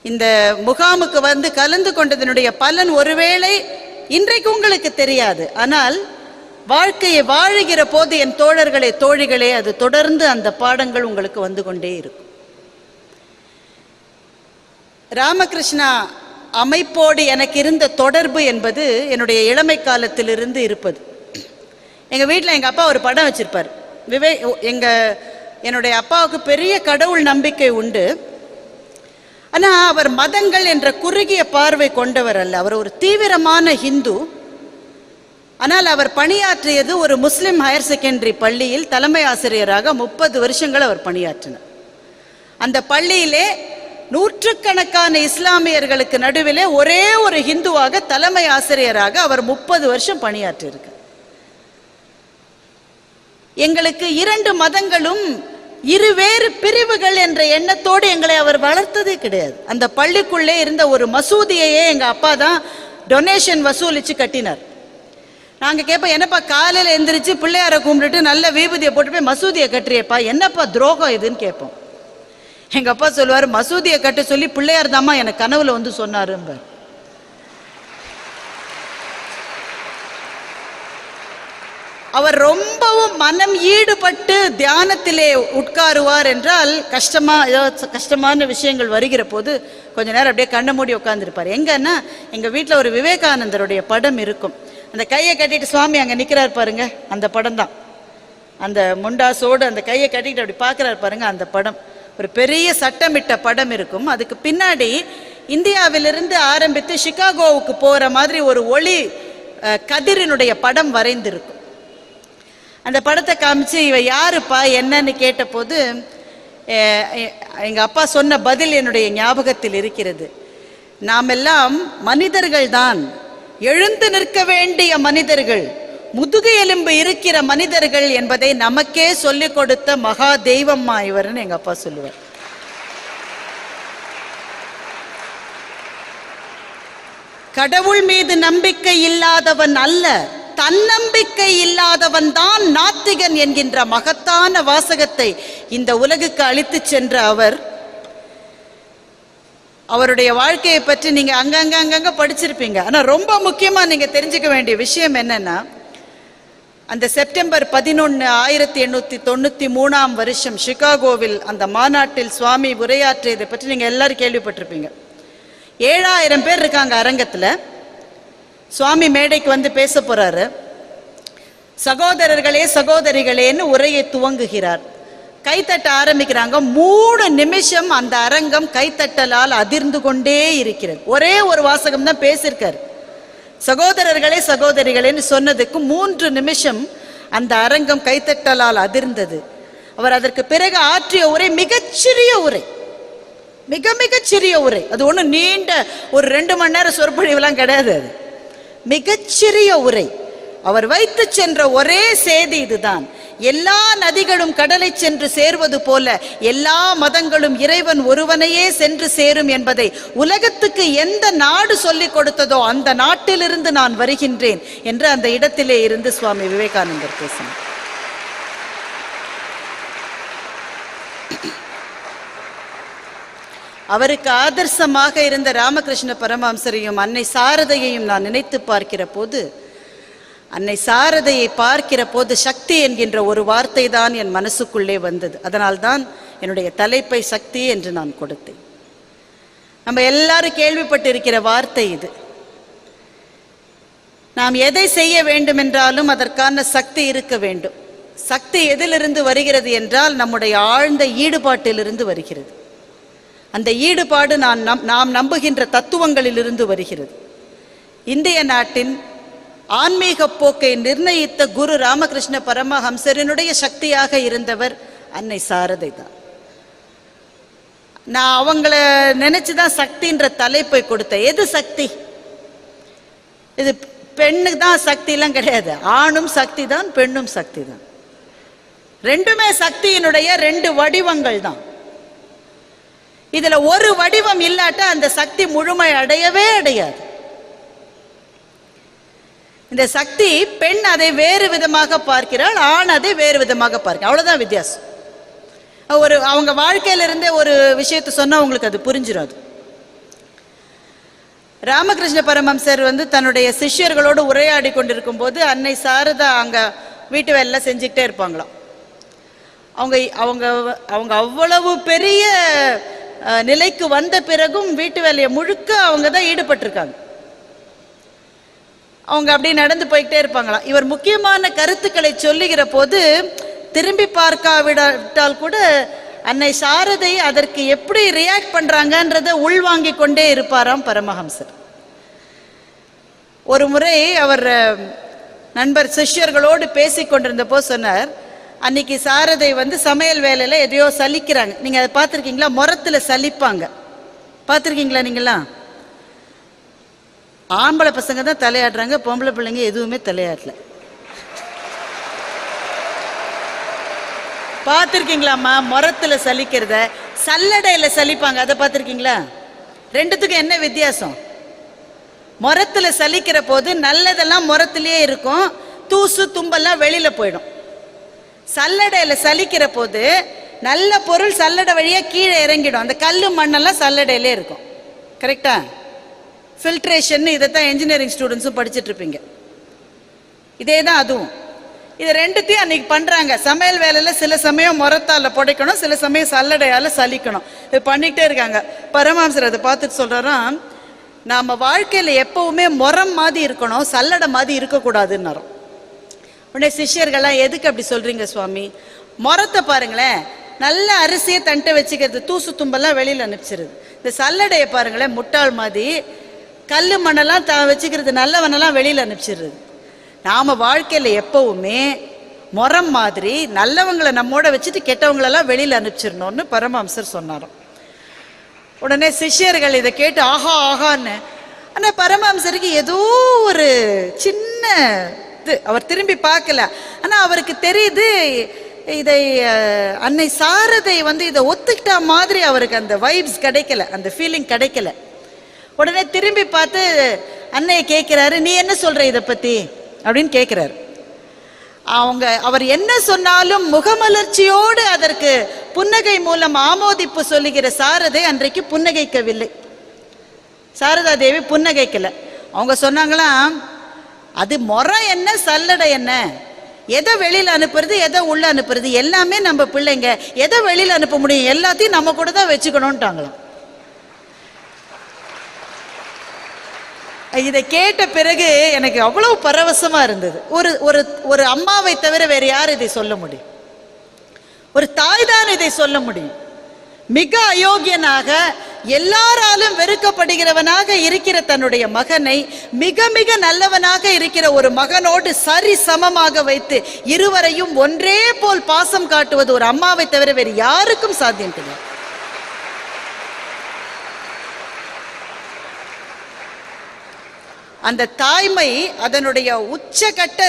இந்த முகாமுக்கு வந்து கலந்து கொண்டதனுடைய பலன் ஒருவேளை இன்றைக்கு உங்களுக்கு தெரியாது. ஆனால் வாழ்க்கையை வாழுகிற போது என் தோழர்களே தோழிகளே அது தொடர்ந்து அந்த பாடங்கள் உங்களுக்கு வந்து கொண்டே இருக்கும். ராமகிருஷ்ணா அமைப்போடு எனக்கு இருந்த தொடர்பு என்பது என்னுடைய இளமை காலத்திலிருந்து இருப்பது. எங்கள் வீட்டில் எங்கள் அப்பா ஒரு படம் வச்சுருப்பார். என்னுடைய அப்பாவுக்கு பெரிய கடவுள் நம்பிக்கை உண்டு. ஆனால் அவர் மதங்கள் என்ற குறுகிய பார்வை கொண்டவர் அல்ல. அவர் ஒரு தீவிரமான ஹிந்து. ஆனால் அவர் பணியாற்றியது ஒரு முஸ்லிம் ஹையர் செகண்டரி பள்ளியில் தலைமை ஆசிரியராக 30 வருஷங்கள் அவர் பணியாற்றினார். அந்த பள்ளியிலே நூற்றுக்கணக்கான இஸ்லாமியர்களுக்கு நடுவிலே ஒரே ஒரு ஹிந்துவாக தலைமை ஆசிரியராக அவர் 30 வருஷம் பணியாற்றியிருக்கார். எங்களுக்கு 2 மதங்களும் இருவேறு பிரிவுகள் என்ற எண்ணத்தோடு எங்களை அவர் வளர்த்ததே கிடையாது. அந்த பள்ளிக்குள்ளே இருந்த ஒரு மசூதியையே எங்கள் அப்பா தான் டொனேஷன் வசூலித்து கட்டினார். நாங்கள் கேட்போம், என்னப்பா காலையில் எந்திரிச்சு பிள்ளையாரை கும்பிட்டுட்டு நல்ல வீபூதியை போட்டு போய் மசூதியை கட்டுறியப்பா, என்னப்பா துரோகம் இதுன்னு கேட்போம். எங்கள் அப்பா சொல்லுவார், மசூதியை கட்ட சொல்லி பிள்ளையார் தாம்மா எனக்கு கனவுல வந்து சொன்னாரும்பார். அவர் ரொம்பவும் மனம் ஈடுபட்டு தியானத்திலே உட்காருவார் என்றால் கஷ்டமான விஷயங்கள் வருகிற போது கொஞ்ச நேரம் அப்படியே கண்ணை மூடி உட்காந்துருப்பார். எங்கன்னா எங்கள் வீட்டில் ஒரு விவேகானந்தருடைய படம் இருக்கும். அந்த கையை கட்டிட்டு சுவாமி அங்கே நிற்கிறார் பாருங்க, அந்த படம் தான். அந்த முண்டாசோடு அந்த கையை கட்டிக்கிட்டு அப்படி பார்க்குறாரு பாருங்க, அந்த படம் ஒரு பெரிய சட்டமிட்ட படம் இருக்கும். அதுக்கு பின்னாடி இந்தியாவிலிருந்து ஆரம்பித்து சிகாகோவுக்கு போகிற மாதிரி ஒரு ஒளி கதிரினுடைய படம் வரைந்திருக்கும். அந்த படத்தை காமிச்சு இவ யாருப்பா என்னன்னு கேட்டபோது எங்கள் அப்பா சொன்ன பதில் என்னுடைய ஞாபகத்தில் இருக்கிறது. நாம் எல்லாம் மனிதர்கள் தான், எழுந்து நிற்க வேண்டிய மனிதர்கள், முதுகு எலும்பு இருக்கிற மனிதர்கள் என்பதை நமக்கே சொல்லிக் கொடுத்த மகா தெய்வம்மா இவர்னு எங்க அப்பா சொல்லுவார். கடவுள் மீது நம்பிக்கை இல்லாதவன் அல்ல, தன்னம்பிக்கை இல்லாதவன் தான் நாத்திகன் என்கின்ற மகத்தான வாசகத்தை இந்த உலகுக்கு அளித்து சென்ற அவருடைய வாழ்க்கையை பற்றி நீங்க அங்கங்க படிச்சிருப்பீங்க. ஆனா ரொம்ப முக்கியமா நீங்க தெரிஞ்சுக்க வேண்டிய விஷயம் என்னன்னா, அந்த செப்டம்பர் 11, 1893ஆம் வருஷம் சிகாகோவில் அந்த மாநாட்டில் சுவாமி உரையாற்றியதை பற்றி நீங்க எல்லாரும் கேள்விப்பட்டிருப்பீங்க. 7000 பேர் இருக்காங்க அரங்கத்தில். சுவாமி மேடைக்கு வந்து பேச போறாரு. சகோதரர்களே சகோதரிகளேன்னு உரையை துவங்குகிறார். கைத்தட்ட ஆரம்பிக்கிறாங்க. 3 நிமிஷம் அந்த அரங்கம் கைத்தட்டலால் அதிர்ந்து கொண்டே இருக்கிறது. ஒரே ஒரு வாசகம் தான் பேசியிருக்காரு. சகோதரர்களே சகோதரிகளேன்னு சொன்னதுக்கு 3 நிமிஷம் அந்த அரங்கம் கைத்தட்டலால் அதிர்ந்தது. அவர் அதற்கு பிறகு ஆற்றிய உரை மிகச்சிறிய உரை, மிகச்சிறிய உரை. அது ஒன்றும் நீண்ட ஒரு 2 மணி நேரம் சொற்பொழிவுலாம் கிடையாது. அது மிகச்சிறிய உரை. அவர் வைத்து சென்ற ஒரே செய்தி இதுதான்: எல்லா நதிகளும் கடலை சென்று சேர்வது போல எல்லா மதங்களும் இறைவன் ஒருவனையே சென்று சேரும் என்பதை உலகத்துக்கு எந்த நாடு சொல்லிக் கொடுத்ததோ அந்த நாட்டிலிருந்து நான் வருகின்றேன் என்று அந்த இடத்திலே இருந்து சுவாமி விவேகானந்தர் பேசினார். அவருக்கு ஆதர்சமாக இருந்த ராமகிருஷ்ண பரமஹம்சரையும் அன்னை சாரதையையும் நான் நினைத்து பார்க்கிற போது, அன்னை சாரதையை பார்க்கிற போது சக்தி என்கின்ற ஒரு வார்த்தை தான் என் மனசுக்குள்ளே வந்தது. அதனால்தான் என்னுடைய தலைப்பை சக்தி என்று நான் கொடுத்தேன். நம்ம எல்லாரும் கேள்விப்பட்டிருக்கிற வார்த்தை இது. நாம் எதை செய்ய வேண்டும் என்றாலும் அதற்கான சக்தி இருக்க வேண்டும். சக்தி எதிலிருந்து வருகிறது என்றால் நம்முடைய ஆழ்ந்த ஈடுபாட்டிலிருந்து வருகிறது. அந்த ஈடுபாடு நாம் நம்புகின்ற தத்துவங்களிலிருந்து வருகிறது. இந்திய நாட்டின் ஆன்மீக போக்கை நிர்ணயித்த குரு ராமகிருஷ்ண பரமஹம்சரினுடைய சக்தியாக இருந்தவர் அன்னை சாரதை தான். நான் அவங்கள நினைச்சுதான் சக்தின்ற தலைப்பை கொடுத்தேன். எது சக்தி? இது பெண்ணுக்கு தான் சக்தி எல்லாம் கிடையாது. ஆணும் சக்தி தான், பெண்ணும் சக்தி தான். ரெண்டுமே சக்தியினுடைய 2 வடிவங்கள் தான். இதுல ஒரு வடிவம் இல்லாட்ட அந்த சக்தி முழுமை அடையவே அடையாது. இந்த சக்தி பெண் அதை வேறு விதமாக பார்க்கிறாள், ஆண் அதை வேறு விதமாக பார்க்கிறாள். அவ்வளவுதான் வித்தியாசம். அவங்க வாழ்க்கையில இருந்தே ஒரு விஷயத்தை சொன்னா உங்களுக்கு அது புரிஞ்சிடும். ராமகிருஷ்ண பரமஹம்சர் தன்னுடைய சிஷ்யர்களோடு உரையாடி கொண்டிருக்கும் போது அன்னை சாரதா அங்க வீட்டு வேலை செஞ்சுக்கிட்டே இருப்பாங்களாம். அவங்க அவங்க அவங்க அவ்வளவு பெரிய நிலைக்கு வந்த பிறகும் வீட்டு வேலையை முழுக்க அவங்க தான் ஈடுபட்டிருக்காங்க. அவங்க அப்படி நடந்து போய்கிட்டே இருப்பாங்களாம். இவர் முக்கியமான கருத்துக்களை சொல்லுகிற போது திரும்பி பார்க்காவிட்டால் கூட அன்னை சாரதை அதற்கு எப்படி ரியாக்ட் பண்றாங்கன்றத உள்வாங்கி கொண்டே இருப்பாராம் பரமஹம்சர். ஒரு முறை அவர் நண்பர் சிஷ்யர்களோடு பேசி கொண்டிருந்த போது சொன்னார், அன்னைக்கு சாரதை சமையல் வேலையில எதையோ சலிக்கிறாங்க. நீங்க அதை பார்த்துருக்கீங்களா? முரத்துல சலிப்பாங்க, பார்த்துருக்கீங்களா? நீங்களாம் ஆம்பளை பசங்க தான் தலையாடுறாங்க, பொம்பளை பிள்ளைங்க எதுவுமே தலையாடல. பார்த்துருக்கீங்களாம்மா? முரத்துல சலிக்கிறத சல்லடையில சலிப்பாங்க, அதை பார்த்துருக்கீங்களா? ரெண்டுத்துக்கும் என்ன வித்தியாசம்? முரத்துல சலிக்கிற போது நல்லதெல்லாம் முரத்திலேயே இருக்கும், தூசு தும்பெல்லாம் வெளியில போயிடும். சல்லடையில சலிக்கிற போது நல்ல பொருள் சல்லடை வழியா கீழே இறங்கிடும், அந்த கல்லு மண்ணெல்லாம் சல்லடையிலே இருக்கும். கரெக்டா? ஃபில்ட்ரேஷன் இதைத்தான் என்ஜினியரிங் ஸ்டூடெண்ட்ஸும் படிச்சுட்டு இருப்பீங்க. இதே தான் அதுவும். இது ரெண்டுத்தையும் அன்னைக்கு பண்றாங்க. சமையல் வேலையில சில சமயம் முரத்தால புடைக்கணும், சில சமயம் சல்லடையால சலிக்கணும். இது பண்ணிக்கிட்டே இருக்காங்க. பரமஹம்சர் அதை பார்த்துட்டு சொல்றாராம், நாம வாழ்க்கையில எப்பவுமே முரம் மாதிரி இருக்கணும், சல்லடை மாதிரி இருக்கக்கூடாதுன்னு. உடனே சிஷ்யர்கள்லாம், எதுக்கு அப்படி சொல்றீங்க சுவாமி? முரத்தை பாருங்களேன், நல்ல அரிசியை தண்டை வச்சுக்கிறது, தூசு தும்பெல்லாம் வெளியில அனுப்பிச்சிருது. இந்த சல்லடையை பாருங்களேன், முட்டாள் மாதிரி கல்லு மண்ணெல்லாம் வச்சுக்கிறது, நல்லவனெல்லாம் வெளியில அனுப்பிச்சிடுறது. நாம வாழ்க்கையில எப்பவுமே முரம் மாதிரி நல்லவங்களை நம்மோட வச்சுட்டு கெட்டவங்களெல்லாம் வெளியில அனுப்பிச்சிடணும்னு பரமஹம்சர் சொன்னாராம். உடனே சிஷ்யர்கள் இதை கேட்டு ஆஹா ஆகான்னு. ஆனா பரமஹம்சருக்கு ஏதோ ஒரு சின்ன அவர் திரும்பி பார்க்கல. ஆனா அவருக்கு தெரியுது, இதை அன்னை சாரதை இதை ஒத்துக்கிட்ட மாதிரி அவருக்கு அந்த வைப்ஸ் கிடைக்கல, அந்த ஃபீலிங் கிடைக்கல. உடனே திரும்பி பார்த்து அன்னையை கேட்கிறாரு, நீ என்ன சொல்ற இதை பத்தி அப்படின்னு கேட்கிறாரு. அவர் என்ன சொன்னாலும் முகமலர்ச்சியோடு அதற்கு புன்னகை மூலம் ஆமோதிப்பு சொல்லுகிற சாரதை அன்றைக்கு புன்னகைக்கவில்லை. சாரதா தேவி புன்னகைக்கல. அவங்க சொன்னாங்களாம், அது முறை என்ன சல்லடை என்ன, எதை வெளியில அனுப்புறது எதை உள்ள அனுப்புறது, எல்லாமே நம்ம பிள்ளைங்க, எதை வெளியில அனுப்ப முடியும், எல்லாத்தையும் நம்ம கூட தான் வச்சுக்கணும்ட்டாங்களாம். இதை கேட்ட பிறகு எனக்கு அவ்வளவு பரவசமா இருந்தது. ஒரு ஒரு ஒரு அம்மாவை தவிர வேற யார் இதை சொல்ல முடியும்? ஒரு தாய் தான் இதை சொல்ல முடியும். மிக அயோக்கியனாக எல்லாராலும் வெறுக்கப்படுகிறவனாக இருக்கிற தன்னுடைய மகனை மிக மிக நல்லவனாக இருக்கிற ஒரு மகனோடு சரி சமமாக வைத்து இருவரையும் ஒன்றே போல் பாசம் காட்டுவது ஒரு அம்மாவை தவிர வேறு யாருக்கும் சாத்தியம் கிடையாது. அந்த தாய்மை அதனுடைய உச்சகட்ட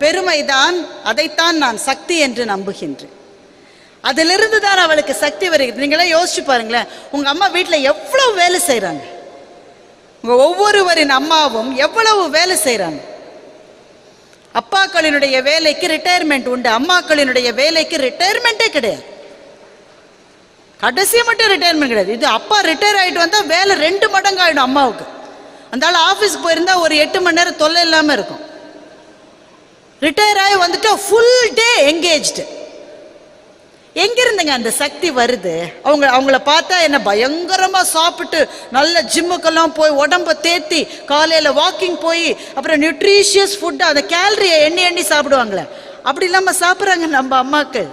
பெருமைதான். அதைத்தான் நான் சக்தி என்று நம்புகின்றேன். அதிலிருந்து தான் அவளுக்கு சக்தி வருகிறது. நீங்களே யோசிச்சு பாருங்களேன், உங்க அம்மா வீட்டில் எவ்வளவு வேலை செய்யறாங்க, உங்க ஒவ்வொருவரின் அம்மாவும் எவ்வளவு வேலை செய்யறாங்க. அப்பாக்களினுடைய வேலைக்கு ரிட்டையர்மெண்ட் உண்டு, அம்மாக்களினுடைய வேலைக்கு ரிட்டையர்மெண்ட்டே கிடையாது. கடைசி மட்டும் ரிட்டையர்மெண்ட் கிடையாது. இது அப்பா ரிட்டையர் ஆகிட்டு வந்தா வேலை 2 மடங்கு ஆயிடும் அம்மாவுக்கு. அந்த ஆள் ஆஃபீஸ்க்கு போயிருந்தா ஒரு 8 மணி நேரம் தொல்லை இல்லாமல் இருக்கும். ரிட்டையர் ஆகி வந்துட்டு ஃபுல் டே என்கேஜ்டு. எங்கிருந்துங்க அந்த சக்தி வருது? அவங்கள பார்த்தா என்ன பயங்கரமா சாப்பிட்டு நல்ல ஜிம்முக்கெல்லாம் போய் உடம்ப தேத்தி காலையில வாக்கிங் போய் அப்புறம் நியூட்ரிஷியஸ் ஃபுட் அந்த கேலரியை எண்ணி சாப்பிடுவாங்களே, அப்படி இல்லாம சாப்பிட்றாங்க நம்ம அம்மாக்கள்.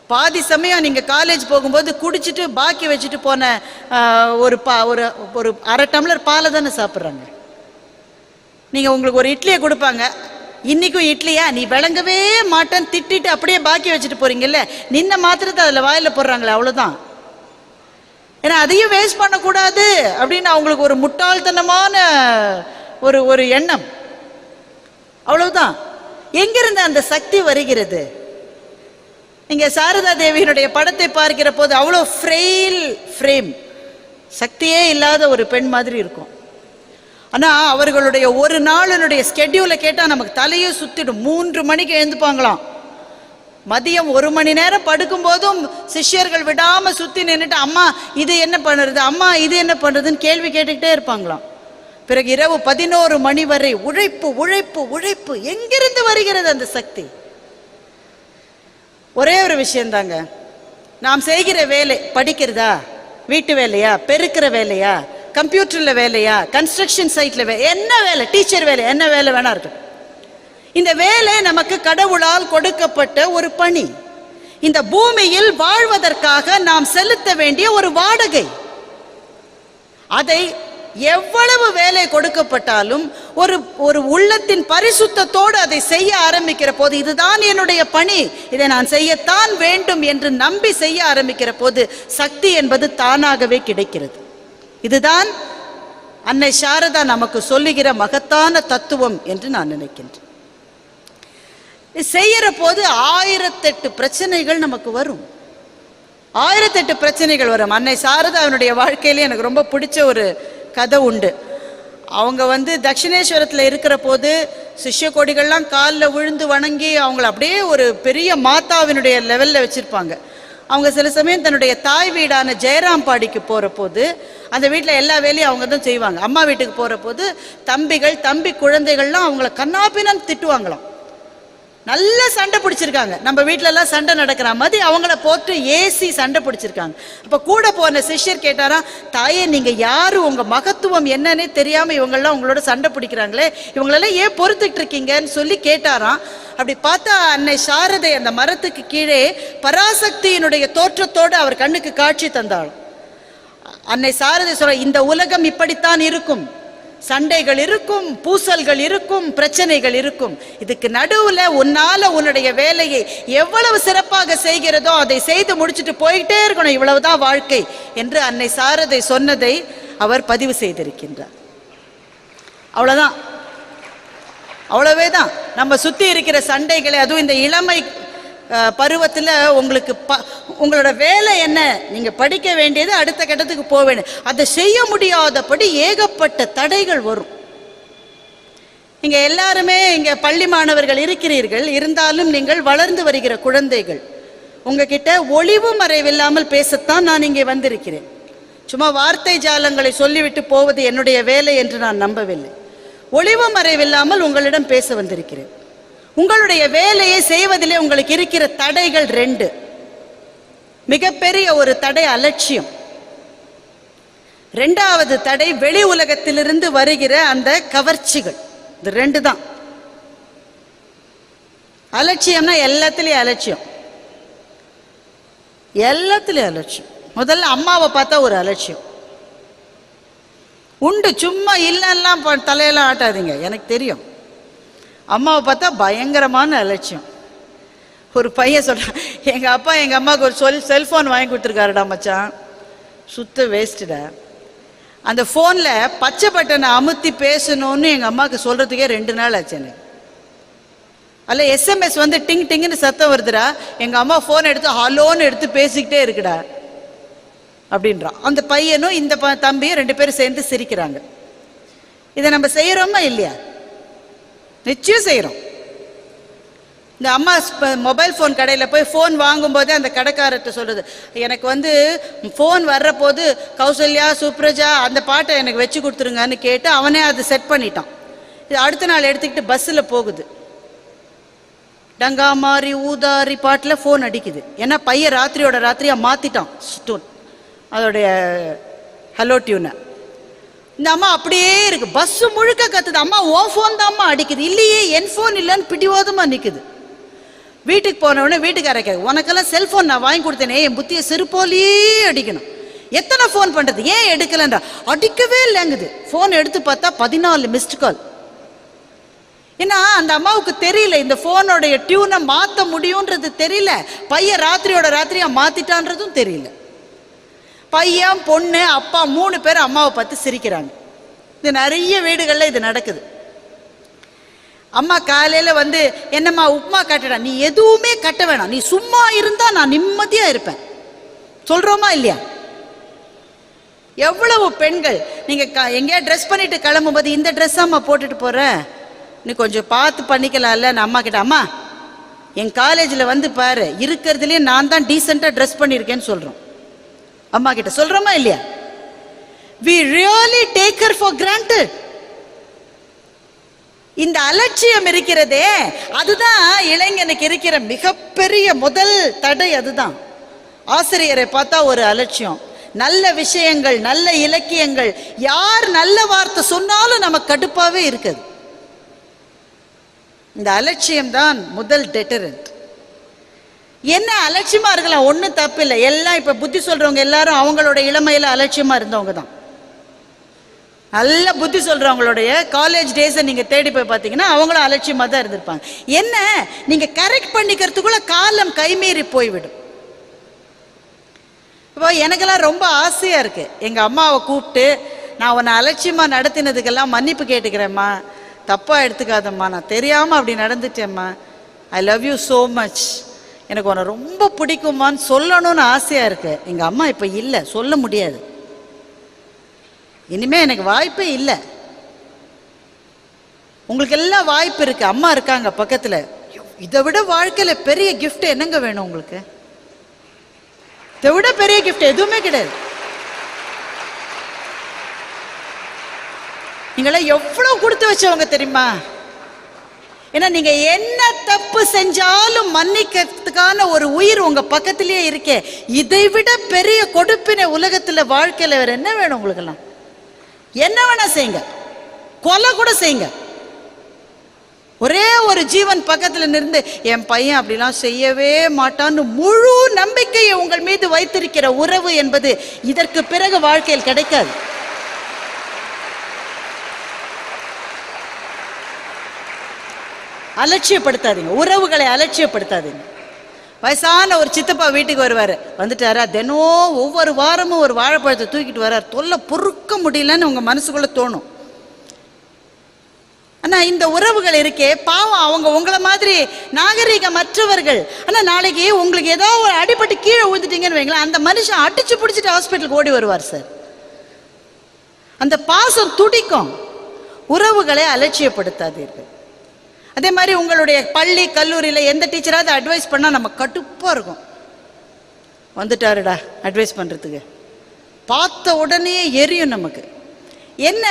பாதி சமயம் நீங்க காலேஜ் போகும்போது குடிச்சிட்டு பாக்கி வச்சுட்டு போன ஒரு ஒரு அரை டம்ளர் பாலை தானே சாப்பிட்றாங்க. நீங்க உங்களுக்கு ஒரு இட்லியை கொடுப்பாங்க, இன்னைக்கும் இட்லியா நீ விளங்கவே மாட்டேன்னு திட்டிட்டு அப்படியே பாக்கி வச்சுட்டு போறீங்கல்ல, நின்ன மாத்திரத்தை அதுல வாயில போடுறாங்களே, அவ்வளவுதான். ஏன்னா அதையும் வேஸ்ட் பண்ணக்கூடாது அப்படின்னு அவங்களுக்கு ஒரு முட்டாள்தனமான ஒரு எண்ணம், அவ்வளவுதான். எங்கிருந்து அந்த சக்தி வருகிறது? நீங்க சாரதா தேவியினுடைய படத்தை பார்க்கிற போது அவ்வளோ ஃப்ரெயில் ஃப்ரேம், சக்தியே இல்லாத ஒரு பெண் மாதிரி இருக்கும். ஆனா அவர்களுடைய ஒரு நாளினுடைய ஸ்கெட்யூலை கேட்டால் நமக்கு தலையே சுத்திடும். 3 மணிக்கு எழுந்துப்பாங்களாம், மதியம் 1 மணி நேரம் படுக்கும் போதும் சிஷ்யர்கள் விடாம சுத்தி நின்றுட்டு அம்மா இது என்ன பண்ணுறது, அம்மா இது என்ன பண்ணுறதுன்னு கேள்வி கேட்டுக்கிட்டே இருப்பாங்களாம். பிறகு இரவு 11 மணி வரை உழைப்பு உழைப்பு உழைப்பு. எங்கிருந்து வருகிறது அந்த சக்தி? ஒரே ஒரு விஷயந்தாங்க, நாம் செய்கிற வேலை படிக்கிறதா, வீட்டு வேலையா, பெருக்கிற வேலையா, கம்ப்யூட்டரில் வேலையா, கன்ஸ்ட்ரக்ஷன் சைட்டில் என்ன வேலை, டீச்சர் வேலை, என்ன வேலை வேணா இருக்கட்டும், இந்த வேலை நமக்கு கடவுளால் கொடுக்கப்பட்ட ஒரு பணி. இந்த பூமியில் வாழ்வதற்காக நாம் செலுத்த வேண்டிய ஒரு வாடகை. அதை எவ்வளவு வேலை கொடுக்கப்பட்டாலும் ஒரு உள்ளத்தின் பரிசுத்தத்தோடு அதை செய்ய ஆரம்பிக்கிற போது, இதுதான் என்னுடைய பணி, இதை நான் செய்யத்தான் வேண்டும் என்று நம்பி செய்ய ஆரம்பிக்கிற போது சக்தி என்பது தானாகவே கிடைக்கிறது. இதுதான் அன்னை சாரதா நமக்கு சொல்லுகிற மகத்தான தத்துவம் என்று நான் நினைக்கின்றேன். செய்யற போது 1008 பிரச்சனைகள் நமக்கு வரும். 1008 பிரச்சனைகள் வரும். அன்னை சாரதா அவனுடைய வாழ்க்கையிலே எனக்கு ரொம்ப பிடிச்ச ஒரு கதை உண்டு. அவங்க தட்சிணேஸ்வரத்தில் இருக்கிற போது சிஷ்ய கோடிகள்லாம் காலில் விழுந்து வணங்கி அவங்கள அப்படியே ஒரு பெரிய மாதாவினுடைய லெவலில் வச்சுருப்பாங்க. அவங்க சில சமயம் தன்னுடைய தாய் வீடான ஜெயராம்பாடிக்கு போகிற போது அந்த வீட்டில் எல்லா வேலையும் அவங்க தான் செய்வாங்க. அம்மா வீட்டுக்கு போகிற போது தம்பி குழந்தைகள்லாம் அவங்கள கண்ணாப்பின்னு திட்டுவாங்களாம். நல்ல சண்டை பிடிச்சிருக்காங்க. நம்ம வீட்டிலலாம் சண்டை நடக்கிற மாதிரி அவங்கள போட்டு ஏசி சண்டை பிடிச்சிருக்காங்க. அப்போ கூட போன சிஷ்யர் கேட்டாராம், தாயே நீங்கள் யாரு, உங்கள் மகத்துவம் என்னன்னே தெரியாமல் இவங்கெல்லாம் உங்களோட சண்டை பிடிக்கிறாங்களே, இவங்களெல்லாம் ஏன் பொறுத்துட்டு இருக்கீங்கன்னு சொல்லி கேட்டாராம். அப்படி பார்த்தா அன்னை சாரதை அந்த மரத்துக்கு கீழே பராசக்தியினுடைய தோற்றத்தோடு அவர் கண்ணுக்கு காட்சி தந்தாள். அன்னை சாரதை சொல்ற, இந்த உலகம் இப்படித்தான் இருக்கும், சண்டைகள் இருக்கும், பூசல்கள் இருக்கும், பிரச்சனைகள் இருக்கும். இதுக்கு நடுவுல உன்னால உன்னுடைய வேலையை எவ்வளவு சிறப்பாக செய்கிறதோ அதை செய்து முடிச்சுட்டு போயிட்டே இருக்கணும், இவ்வளவுதான் வாழ்க்கை என்று அன்னை சாரதை சொன்னதை அவர் பதிவு செய்திருக்கின்றார். அவ்வளவுதான், அவ்வளவே தான். நம்ம சுத்தி இருக்கிற சண்டைகளை, அதுவும் இந்த இளமை பருவத்தில் உங்களுக்கு உங்களோட வேலை என்ன, நீங்க படிக்க வேண்டியது, அடுத்த கட்டத்துக்கு போக வேண்டியது, அதை செய்ய முடியாதபடி ஏகப்பட்ட தடைகள் வரும். இங்க எல்லாருமே இங்க பள்ளி மாணவர்கள் இருக்கிறீர்கள், இருந்தாலும் நீங்கள் வளர்ந்து வருகிற குழந்தைகள். உங்ககிட்ட ஒளிவு மறைவில்லாமல் பேசத்தான் நான் இங்கே வந்திருக்கிறேன். சும்மா வார்த்தை ஜாலங்களை சொல்லிவிட்டு போவது என்னுடைய வேலை என்று நான் நம்பவில்லை. ஒளிவு மறைவில்லாமல் உங்களிடம் பேச வந்திருக்கிறேன். உங்களுடைய வேலையை செய்வதிலே உங்களுக்கு இருக்கிற தடைகள் 2. மிகப்பெரிய ஒரு தடை அலட்சியம். 2வது தடை வெளி உலகத்திலிருந்து வருகிற அந்த கவர்ச்சிகள். இது 2 தான். அலட்சியம்னா எல்லாத்துலயும் அலட்சியம், எல்லாத்துலயும் அலட்சியம். முதல்ல அம்மாவை பார்த்தா ஒரு அலட்சியம் உண்டு. சும்மா இல்லைன்னா தலையெல்லாம் ஆட்டாதீங்க, எனக்கு தெரியும். அம்மாவை பார்த்தா பயங்கரமான அலட்சியம். ஒரு பையன் சொல்கிறான், எங்கள் அப்பா எங்கள் அம்மாவுக்கு ஒரு செல்ஃபோன் வாங்கி கொடுத்துருக்காருடா மச்சான், சுத்த வேஸ்ட்டுடா. அந்த ஃபோனில் பச்சை பட்டனை அமுத்தி பேசணும்னு எங்கள் அம்மாவுக்கு சொல்கிறதுக்கே 2 நாள் ஆச்சு எனக்கு. அதில் எஸ்எம்எஸ் டிங் டிங்குன்னு சத்தம் வருதுடா, எங்கள் அம்மா ஃபோன் எடுத்து ஹலோன்னு எடுத்து பேசிக்கிட்டே இருக்குடா அப்படின்றான். அந்த பையனும் இந்த தம்பியும் 2 பேரும் சேர்ந்து சிரிக்கிறாங்க. இதை நம்ம செய்கிறோமா இல்லையா? நிச்சயம் செய்கிறோம். இந்த அம்மா மொபைல் ஃபோன் கடையில் போய் ஃபோன் வாங்கும்போதே அந்த கடைக்காரர்கிட்ட சொல்கிறது, எனக்கு ஃபோன் வர்ற போது கௌசல்யா சுப்ரஜா அந்த பாட்டை எனக்கு வச்சு கொடுத்துருங்கன்னு கேட்டு அவனே அதை செட் பண்ணிட்டான். இது அடுத்த நாள் எடுத்துக்கிட்டு பஸ்ஸில் போகுது. டங்கா மாறி ஊதாரி பாட்டில் ஃபோன் அடிக்குது. ஏன்னா பையன் ராத்திரியோட ராத்திரியாக மாற்றிட்டான் ஸ்டோன் அதோடைய ஹலோ டியூனை. இந்த அம்மா அப்படியே இருக்கு, பஸ் முழுக்க கத்துது, அம்மா ஓ ஃபோன் தான் அம்மா அடிக்குது. இல்லையே என் ஃபோன் இல்லைன்னு பிடிவாதமாக நிற்குது. வீட்டுக்கு போனவுடனே வீட்டுக்கார கேட்க, உனக்கெல்லாம் செல்ஃபோன் நான் வாங்கி கொடுத்தேனே, என் புத்தியை செருப்போலியே அடிக்கணும், எத்தனை ஃபோன் பண்ணுறது, ஏன் எடுக்கலன்றா. அடிக்கவே இல்லைங்குது. ஃபோன் எடுத்து பார்த்தா 14 மிஸ்டு கால். ஏன்னா அந்த அம்மாவுக்கு தெரியல இந்த ஃபோனோடைய டியூனை மாற்ற முடியுன்றது தெரியல, பையன் ராத்திரியோட ராத்திரியாக மாற்றிட்டான்றதும் தெரியல. பையன் பொண்ணு அப்பா 3 பேர் அம்மாவை பார்த்து சிரிக்கிறாங்க. இது நிறைய வீடுகளில் இது நடக்குது. அம்மா காலையில் என்னம்மா உப்புமா கட்டடா, நீ எதுவுமே கட்ட வேணாம், நீ சும்மா இருந்தா நான் நிம்மதியாக இருப்பேன் சொல்கிறோமா இல்லையா? எவ்வளவு பெண்கள் நீங்கள் எங்கேயா ட்ரெஸ் பண்ணிட்டு கிளம்பும்போது, இந்த ட்ரெஸ் அம்மா போட்டுட்டு போகிற, நீ கொஞ்சம் பார்த்து பண்ணிக்கலாம்ல. நான் அம்மா கிட்ட, அம்மா என் காலேஜில் வந்து பாரு, இருக்கிறதுலே நான் தான் டீசெண்டாக ட்ரெஸ் பண்ணியிருக்கேன்னு சொல்கிறோம். அம்மா கிட்ட சொல்கிறோமா இல்லையா? we really take her for granted. இந்த அலட்சியம் இருக்கிறதே, அதுதான் இளைஞனுக்கு இருக்கிற மிகப்பெரிய முதல் தடை. அதுதான் ஆசிரியரை பார்த்தா ஒரு அலட்சியம், நல்ல விஷயங்கள், நல்ல இலக்கியங்கள், யார் நல்ல வார்த்தை சொன்னாலும் நமக்கு கடுப்பாவே இருக்குது. இந்த அலட்சியம் தான் முதல் டெட்டரண்ட். என்ன அலட்சியமா இருக்கலாம், ஒன்றும் தப்பு இல்லை. எல்லாம் இப்போ புத்தி சொல்றவங்க எல்லாரும் அவங்களோட இளமையில அலட்சியமா இருந்தவங்க தான். நல்ல புத்தி சொல்றவங்களுடைய காலேஜ் டேஸை நீங்க தேடி போய் பார்த்தீங்கன்னா அவங்களும் அலட்சியமா தான் இருந்திருப்பாங்க. என்ன, நீங்க கரெக்ட் பண்ணிக்கிறதுக்குள்ள காலம் கைமீறி போய்விடும். இப்போ எனக்கெல்லாம் ரொம்ப ஆசையா இருக்கு, எங்க அம்மாவை கூப்பிட்டு நான் உன்னை அலட்சியமா நடத்தினதுக்கெல்லாம் மன்னிப்பு கேட்டுக்கிறேம்மா, தப்பா எடுத்துக்காதம்மா, நான் தெரியாம அப்படி நடந்துட்டேம்மா, I love you so much, எனக்கு உன்னை ரொம்ப பிடிக்குமான்னு சொல்லணும்னு ஆசையா இருக்கு. எங்க அம்மா இப்ப இல்லை, சொல்ல முடியாது, இனிமே எனக்கு வாய்ப்பே இல்லை. உங்களுக்கு எல்லாம் வாய்ப்பு இருக்கு, அம்மா இருக்காங்க பக்கத்துல. இதை விட வாழ்க்கையில பெரிய கிஃப்ட் என்னங்க வேணும் உங்களுக்கு? இதை விட பெரிய கிஃப்ட் எதுவுமே கிடையாது. நீங்களாம் எவ்வளவு கொடுத்து வச்சவங்க தெரியுமா? ஏன்னா நீங்க என்ன தப்பு செஞ்சாலும் மன்னிக்கிறதுக்கான ஒரு உயிர் உங்க பக்கத்திலேயே இருக்கே. இதை விட பெரிய கொடுப்பினை உலகத்துல வாழ்க்கையில வேற என்ன வேணும் உங்களுக்கெல்லாம்? என்ன வேணா செய்யுங்க, கொலை கூட செய்யுங்க. ஒரே ஒரு ஜீவன் பக்கத்துல இருந்து என் பையன் அப்படிலாம் செய்யவே மாட்டான்னு முழு நம்பிக்கையை உங்கள் மீது வைத்திருக்கிற உறவு என்பது இதற்கு பிறகு வாழ்க்கையில் கிடைக்காது. அலட்சியப்படுத்தாதீங்க, உறவுகளை அலட்சியப்படுத்தாதீங்க. வயசான ஒரு சித்தப்பா வீட்டுக்கு வருவார், வந்துட்டாரா, தினம் ஒவ்வொரு வாரமும் ஒரு வாழைப்பழத்தை தூக்கிட்டு வர்றார், தொல்லை பொறுக்க முடியலன்னு உங்க மனசுக்குள்ள தோணும். ஆனா இந்த உறவுகள் இருக்கே பாவம், அவங்க உங்களை மாதிரி நாகரீகமற்றவர்கள். ஆனா நாளைக்கு உங்களுக்கு ஏதாவது ஒரு அடிபட்டு கீழே விழுந்துட்டீங்கன்னு வைங்களேன், அந்த மனுஷன் அடிச்சு பிடிச்சிட்டு ஹாஸ்பிட்டலுக்கு ஓடி வருவார் சார். அந்த பாசம் துடிக்கும். உறவுகளை அலட்சியப்படுத்தாதீர்கள். அதே மாதிரி உங்களுடைய பள்ளி கல்லூரியில் எந்த டீச்சராவது அட்வைஸ் பண்ணால் நம்ம கடுப்பாக இருக்கும். வந்துட்டாருடா அட்வைஸ் பண்ணுறதுக்கு, பார்த்த உடனே எரியும் நமக்கு. என்ன,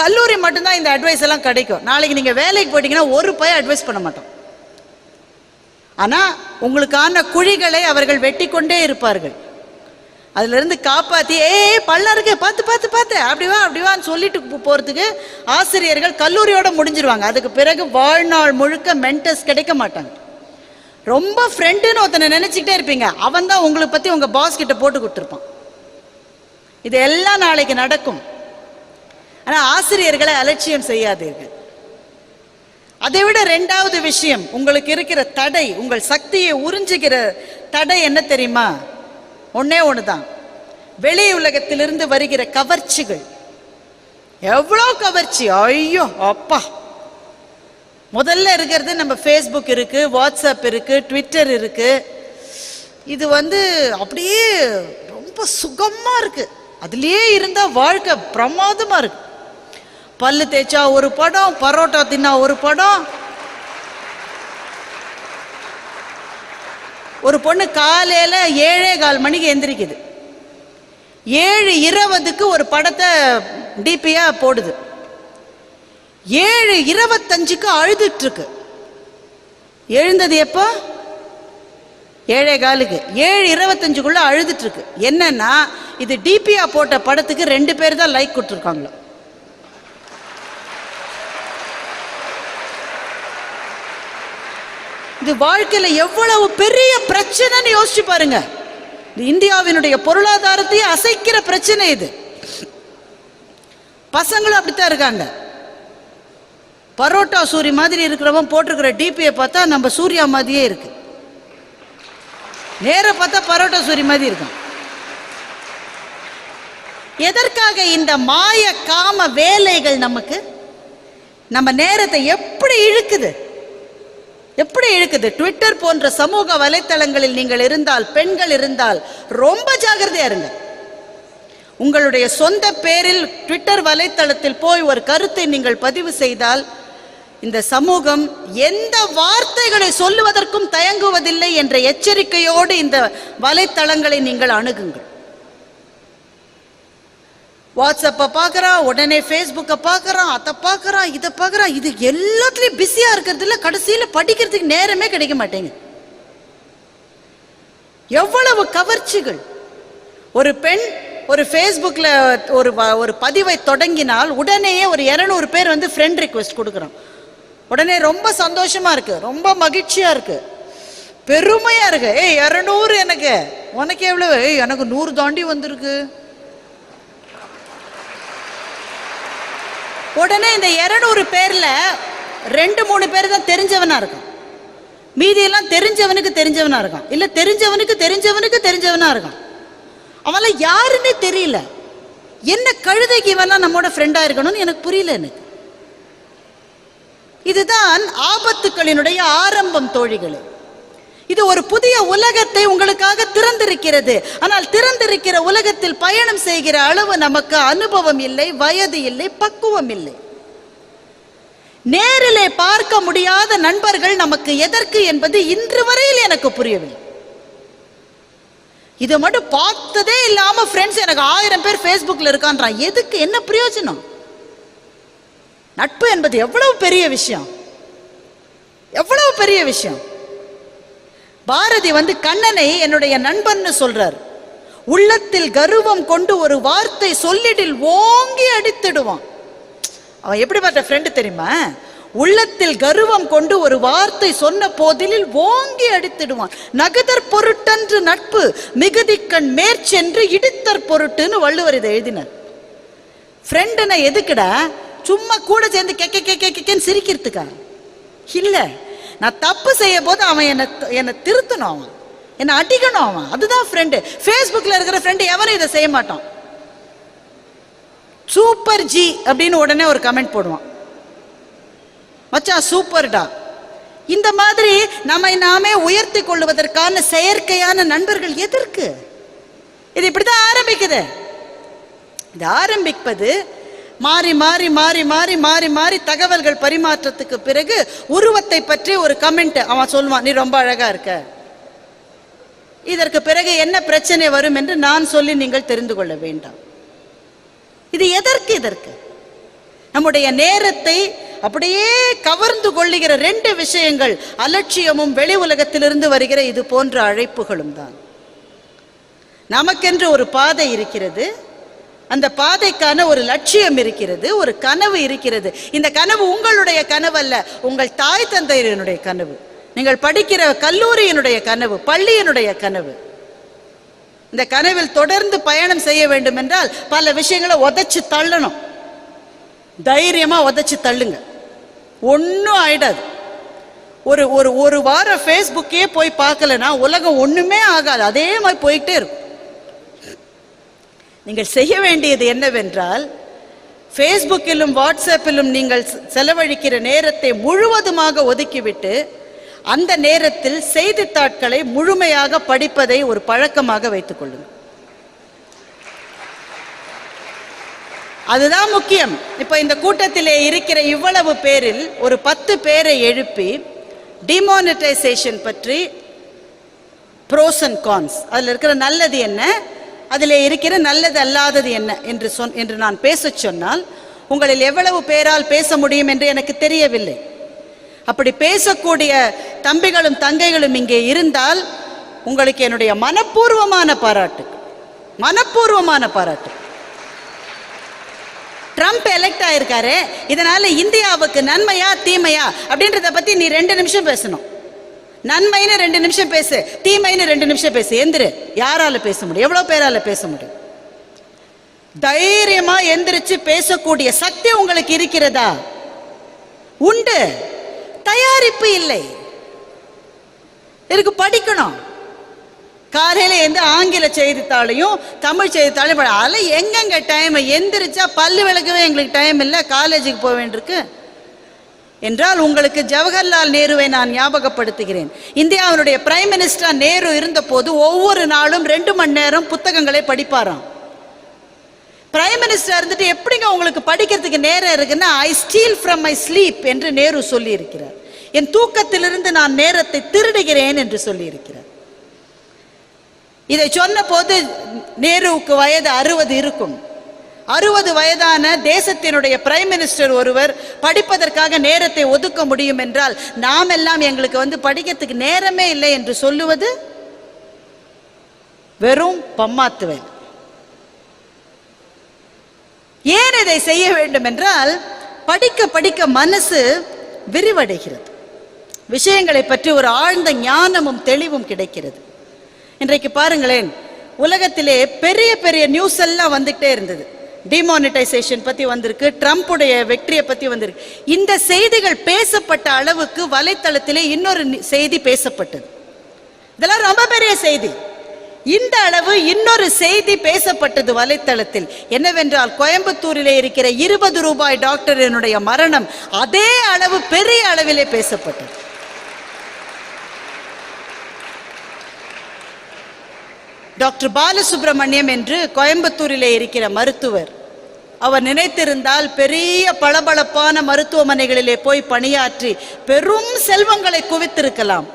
கல்லூரி மட்டும்தான் இந்த அட்வைஸ் எல்லாம் கிடைக்கும். நாளைக்கு நீங்கள் வேலைக்கு போயிட்டீங்கன்னா ஒரு பையன் அட்வைஸ் பண்ண மாட்டோம். ஆனால் உங்களுக்கான குழிகளை அவர்கள் வெட்டி கொண்டே இருப்பார்கள். அதுலேருந்து காப்பாற்றி பள்ளம் இருக்கு பார்த்து பார்த்து பார்த்து அப்படிவான்னு சொல்லிட்டு போகிறதுக்கு ஆசிரியர்கள் கல்லூரியோட முடிஞ்சிருவாங்க. அதுக்கு பிறகு வாழ்நாள் முழுக்க மென்டர்ஸ் கிடைக்க மாட்டாங்க. ரொம்ப ஃப்ரெண்டுன்னு ஒருத்தனை நினச்சிக்கிட்டே இருப்பீங்க, அவன் தான் உங்களை பற்றி உங்கள் பாஸ் கிட்ட போட்டு கொடுத்துருப்பான். இது எல்லாம் நாளைக்கு நடக்கும். ஆனால் ஆசிரியர்களை அலட்சியம் செய்யாதீர்கள். அதை விட ரெண்டாவது விஷயம், உங்களுக்கு இருக்கிற தடை, உங்கள் சக்தியை உறிஞ்சுகிற தடை என்ன தெரியுமா? ஒன்னே ஒண்ணுதான், வெளி உலகத்திலிருந்து வருகிற கவர்ச்சிகள். எவ்வளோ கவர்ச்சி, ஐயோ அப்பா! முதல்ல இருக்கிறது நம்ம ஃபேஸ்புக் இருக்கு, வாட்ஸ்அப் இருக்கு, ட்விட்டர் இருக்கு. இது அப்படியே ரொம்ப சுகமா இருக்கு, அதுலயே இருந்தா வாழ்க்கை பிரமாதமா இருக்கு. பல்லு தேய்ச்சா ஒரு படம், பரோட்டா தின்னா ஒரு படம். ஒரு பொண்ணு காலையில் 7:15 மணிக்கு எந்திரிக்குது, 7:20க்கு ஒரு படத்தை டிபியா போடுது, 7:25க்கு அழுதுட்டு இருக்கு. எழுந்தது எப்போ? 7:15க்கு. 7:25க்குள்ள அழுதுட்டு இருக்கு. என்னன்னா இது டிபியா போட்ட படத்துக்கு 2 பேர் தான் லைக் கொடுத்துருக்காங்களோ. இது வாழ்க்கையில எவ்வளவு பெரிய பிரச்சனைன்னு யோசிச்சு பாருங்க. இந்தியாவினுடைய பொருளாதாரத்தையே அசைக்கிற பிரச்சனை இது. பசங்களும் அப்படித்தான் இருக்காங்க. பரோட்டா சூரி மாதிரி இருக்கிறவன் போட்டிருக்கிற டிபியை பார்த்தா நம்ம சூர்யா மாதிரியே இருக்கு, நேர பார்த்தா பரோட்டா சூரி மாதிரி இருக்கும். எதற்காக இந்த மாய காம வேலைகள் நமக்கு நம்ம நேரத்தை எப்படி இழுக்குது, எப்படி இழுக்குது? ட்விட்டர் போன்ற சமூக வலைத்தளங்களில் நீங்கள் இருந்தால், பெண்கள் இருந்தால் ரொம்ப ஜாகிரதையா இருங்க. உங்களுடைய சொந்த பேரில் ட்விட்டர் வலைத்தளத்தில் போய் ஒரு கருத்தை நீங்கள் பதிவு செய்தால் இந்த சமூகம் எந்த வார்த்தைகளை சொல்லுவதற்கும் தயங்குவதில்லை என்ற எச்சரிக்கையோடு இந்த வலைத்தளங்களை நீங்கள் அணுகுங்கள். வாட்ஸ்அப்பை பார்க்குறான், உடனே ஃபேஸ்புக்கை பார்க்குறான், அதை பார்க்குறான், இதை பார்க்குறான். இது எல்லாத்துலேயும் பிஸியாக இருக்கிறதுல கடைசியில் படிக்கிறதுக்கு நேரமே கிடைக்க மாட்டேங்குது. எவ்வளவு கவர்ச்சிகள்! ஒரு பெண் ஒரு ஃபேஸ்புக்கில் ஒரு பதிவை தொடங்கினால் உடனேயே ஒரு 200 பேர் வந்து ஃப்ரெண்ட் ரிக்வெஸ்ட் கொடுக்குறான். உடனே ரொம்ப சந்தோஷமாக இருக்குது, ரொம்ப மகிழ்ச்சியாக இருக்குது, பெருமையாக இருக்கு. 200 எனக்கு, உனக்கு எவ்வளவு? எனக்கு 100 தாண்டி வந்திருக்கு. உடனே இந்த 200 பேர்ல 2-3 பேர் தான் தெரிஞ்சவனா இருக்கான், மீதியெல்லாம் தெரிஞ்சவனுக்கு தெரிஞ்சவனா இருக்கான், இல்ல தெரிஞ்சவனுக்கு தெரிஞ்சவனுக்கு தெரிஞ்சவனா இருக்கான். அவன் யாருன்னே தெரியல. என்ன கழுதைக்கு இவெல்லாம் நம்மோட ஃப்ரெண்டா இருக்கணும்னு எனக்கு புரியல. எனக்கு இதுதான் ஆபத்துக்களினுடைய ஆரம்பம் தோழிகளே. இது ஒரு புதிய உலகத்தை உங்களுக்காக திறந்திருக்கிறது. ஆனால் திறந்திருக்கிற உலகத்தில் பயணம் செய்கிற அளவு நமக்கு அனுபவம் இல்லை, வயது இல்லை, பக்குவம் இல்லை. நேரிலே பார்க்க முடியாத நண்பர்கள் நமக்கு எதற்கு என்பது இன்று வரையில் எனக்கு புரியவில்லை. இதை மட்டும் பார்த்ததே இல்லாம ஃப்ரெண்ட்ஸ் எனக்கு 1000 பேர் ஃபேஸ்புக்ல இருக்கான்றான். எதுக்கு? என்ன பிரயோஜனம்? நட்பு என்பது எவ்வளவு பெரிய விஷயம், எவ்வளவு பெரிய விஷயம். பாரதி வந்து கண்ணனை என்னுடைய நண்பன் சொல்றார். உள்ளத்தில் கர்வம் கொண்டு ஒரு வார்த்தை சொல்லிடில் ஓங்கி அடித்திடுவான். அவன் எப்படிப்பட்ட ஃப்ரெண்டு தெரியுமா? உள்ளத்தில் கர்வம் கொண்டு ஒரு வார்த்தை சொன்ன போதிலில் ஓங்கி அடித்திடுவான். நகுதற் பொருட்டன்று நட்பு மிகுதிக்கண் மேற்சென்று இடித்தற் பொருட்டுன்னு வள்ளுவர் இதை எழுதினார். ஃப்ரெண்டுனா எதுக்குடா? சும்மா கூட சேர்ந்து கேக்கன்னு சிரிக்கிறதுக்கா? இல்ல, நான் தப்பு செய்ய போது அவன் என்னை திருத்தணும், அவன் என்னை அடிக்கணும், அவன். அதுதான் ஃப்ரெண்டு. ஃபேஸ்புக்கில் இருக்கிற ஃப்ரெண்டு எவனும் இதை செய்ய மாட்டான். சூப்பர் ஜி அப்படின்னு உடனே ஒரு கமெண்ட் போடுவான், மச்சான் சூப்பர்டா. இந்த மாதிரி நம்மை நாமே உயர்த்தி கொள்வதற்கான செயற்கையான நண்பர்கள் எதற்கு? இது இப்படிதான் ஆரம்பிக்குது. இது ஆரம்பிப்பது மாறி மாறி மாறி மாறி மாறி மாறி தகவல்கள் பரிமாற்றத்துக்கு பிறகு உருவத்தை பற்றி ஒரு கமெண்ட் அவன் சொல்லுவான், நீ ரொம்ப அழகா இருக்க. இதற்கு பிறகு என்ன பிரச்சனை வரும் என்று நான் சொல்லி நீங்கள் தெரிந்து கொள்ள வேண்டாம். இது எதற்கு? இதற்கு நம்முடைய நேரத்தை அப்படியே கவர்ந்து கொள்ளுகிற 2 விஷயங்கள், அலட்சியமும் வெளி உலகத்திலிருந்து வருகிற இது போன்ற அழைப்புகளும் தான். நமக்கென்று ஒரு பாதை இருக்கிறது, அந்த பாதைக்கான ஒரு லட்சியம் இருக்கிறது, ஒரு கனவு இருக்கிறது. இந்த கனவு உங்களுடைய கனவு அல்ல, உங்கள் தாய் தந்தையனுடைய கனவு, நீங்கள் படிக்கிற கல்லூரியினுடைய கனவு, பள்ளியினுடைய கனவு. இந்த கனவில் தொடர்ந்து பயணம் செய்ய வேண்டும் என்றால் பல விஷயங்களை உதைச்சு தள்ளணும். தைரியமா உதைச்சு தள்ளுங்க, ஒன்றும் ஆயிடாது. ஒரு வாரம் ஃபேஸ்புக்கே போய் பார்க்கலன்னா உலகம் ஒண்ணுமே ஆகாது, அதே மாதிரி போயிட்டே இருக்கும். நீங்கள் செய்ய வேண்டியது என்னவென்றால், ஃபேஸ்புக்கிலும் வாட்ஸ்அப்பிலும் நீங்கள் செலவழிக்கிற நேரத்தை முழுவதுமாக ஒதுக்கிவிட்டு அந்த நேரத்தில் செய்தித்தாட்களை முழுமையாக படிப்பதை ஒரு பழக்கமாக வைத்துக் கொள்ளுங்கள். அதுதான் முக்கியம். இப்ப இந்த கூட்டத்திலே இருக்கிற இவ்வளவு பேரில் ஒரு 10 பேரை எழுப்பி டிமானிட்டைசேஷன் பற்றி, ப்ரோஸ் அண்ட் கான்ஸ், அதில் இருக்கிற நல்லது என்ன, அதில் இருக்கிற நல்லது அல்லாதது என்ன என்று நான் பேச சொன்னால் உங்களில் எவ்வளவு பேரால் பேச முடியும் என்று எனக்கு தெரியவில்லை. அப்படி பேசக்கூடிய தம்பிகளும் தங்கைகளும் இங்கே இருந்தால் உங்களுக்கு என்னுடைய மனப்பூர்வமான பாராட்டு, மனப்பூர்வமான பாராட்டு. ட்ரம்ப் எலெக்ட் ஆயிருக்காரு, இதனால இந்தியாவுக்கு நன்மையா தீமையா அப்படின்றத பத்தி நீ 2 நிமிஷம் பேசணும். நன்மைன்னு 2 நிமிஷம் பேசு, தீமைன்னு 2 நிமிஷம் பேசு. எந்திரு. யாரால பேச முடியும்? எவ்வளவு பேரால பேச முடியும்? தைரியமா எந்திரிச்சு பேசக்கூடிய சக்தி உங்களுக்கு இருக்கிறதா? உண்டு. தயாரிப்பு இல்லை. இதுக்கு படிக்கணும். காலையில எந்த ஆங்கில செய்தித்தாளையும் தமிழ் செய்தித்தாளையும் அதில் எங்கெங்க டைம்? எந்திரிச்சா பல்லு விளக்கவே எங்களுக்கு டைம் இல்லை, காலேஜுக்கு போக வேண்டியிருக்கு என்றால் உங்களுக்கு ஜவஹர்லால் நேருவை நான் ஞாபகப்படுத்துகிறேன். இந்தியாவினுடைய பிரைம் மினிஸ்டர் நேரு இருந்த போது ஒவ்வொரு நாளும் 2 மணி நேரம் புத்தகங்களை படிப்பாராம். பிரைம் மினிஸ்டர் இருந்துட்டு எப்படிங்க உங்களுக்கு படிக்கிறதுக்கு நேரம் இருக்குன்னா, ஐ ஸ்டீல் ஃப்ரம் மை ஸ்லீப் என்று நேரு சொல்லி இருக்கிறார். என் தூக்கத்திலிருந்து நான் நேரத்தை திருடுகிறேன் என்று சொல்லி இருக்கிறார். இதை சொன்ன போது நேருவுக்கு வயது 60 இருக்கும். 60 வயதான தேசத்தினுடைய பிரைம் மினிஸ்டர் ஒருவர் படிப்பதற்காக நேரத்தை ஒதுக்க முடியும் என்றால், நாம் எல்லாம் எங்களுக்கு படிக்கிறதுக்கு நேரமே இல்லை என்று சொல்லுவது வெறும் பம்மாத்துவேல். ஏன் இதை செய்ய வேண்டும் என்றால், படிக்க படிக்க மனசு விரிவடைகிறது, விஷயங்களை பற்றி ஒரு ஆழ்ந்த ஞானமும் தெளிவும் கிடைக்கிறது. இன்றைக்கு பாருங்களேன், உலகத்திலே பெரிய பெரிய நியூஸ் எல்லாம் வந்துகிட்டே இருந்தது. டிமானிட்டைசேஷன் பத்தி வந்திருக்கு, ட்ரம்புடைய வெற்றியை பத்தி வந்திருக்கு. இந்த செய்திகள் பேசப்பட்ட அளவுக்கு வலைத்தளத்திலே இன்னொரு செய்தி பேசப்பட்டது. இதெல்லாம் ரொம்ப பெரிய செய்தி. இந்த அளவு இன்னொரு செய்தி பேசப்பட்டது வலைத்தளத்தில். என்னவென்றால், கோயம்புத்தூரிலே இருக்கிற 20 ரூபாய் டாக்டரினுடைய மரணம் அதே அளவு பெரிய அளவிலே பேசப்பட்டது. டாக்டர் பாலசுப்ரமணியம் என்று கோயம்புத்தூரிலே இருக்கிற மருத்துவர், அவர் நினைத்திருந்தால் பெரிய பளபளப்பான மருத்துவமனைகளிலே போய் பணியாற்றி பெரும் செல்வங்களை குவித்திருக்கலாம்.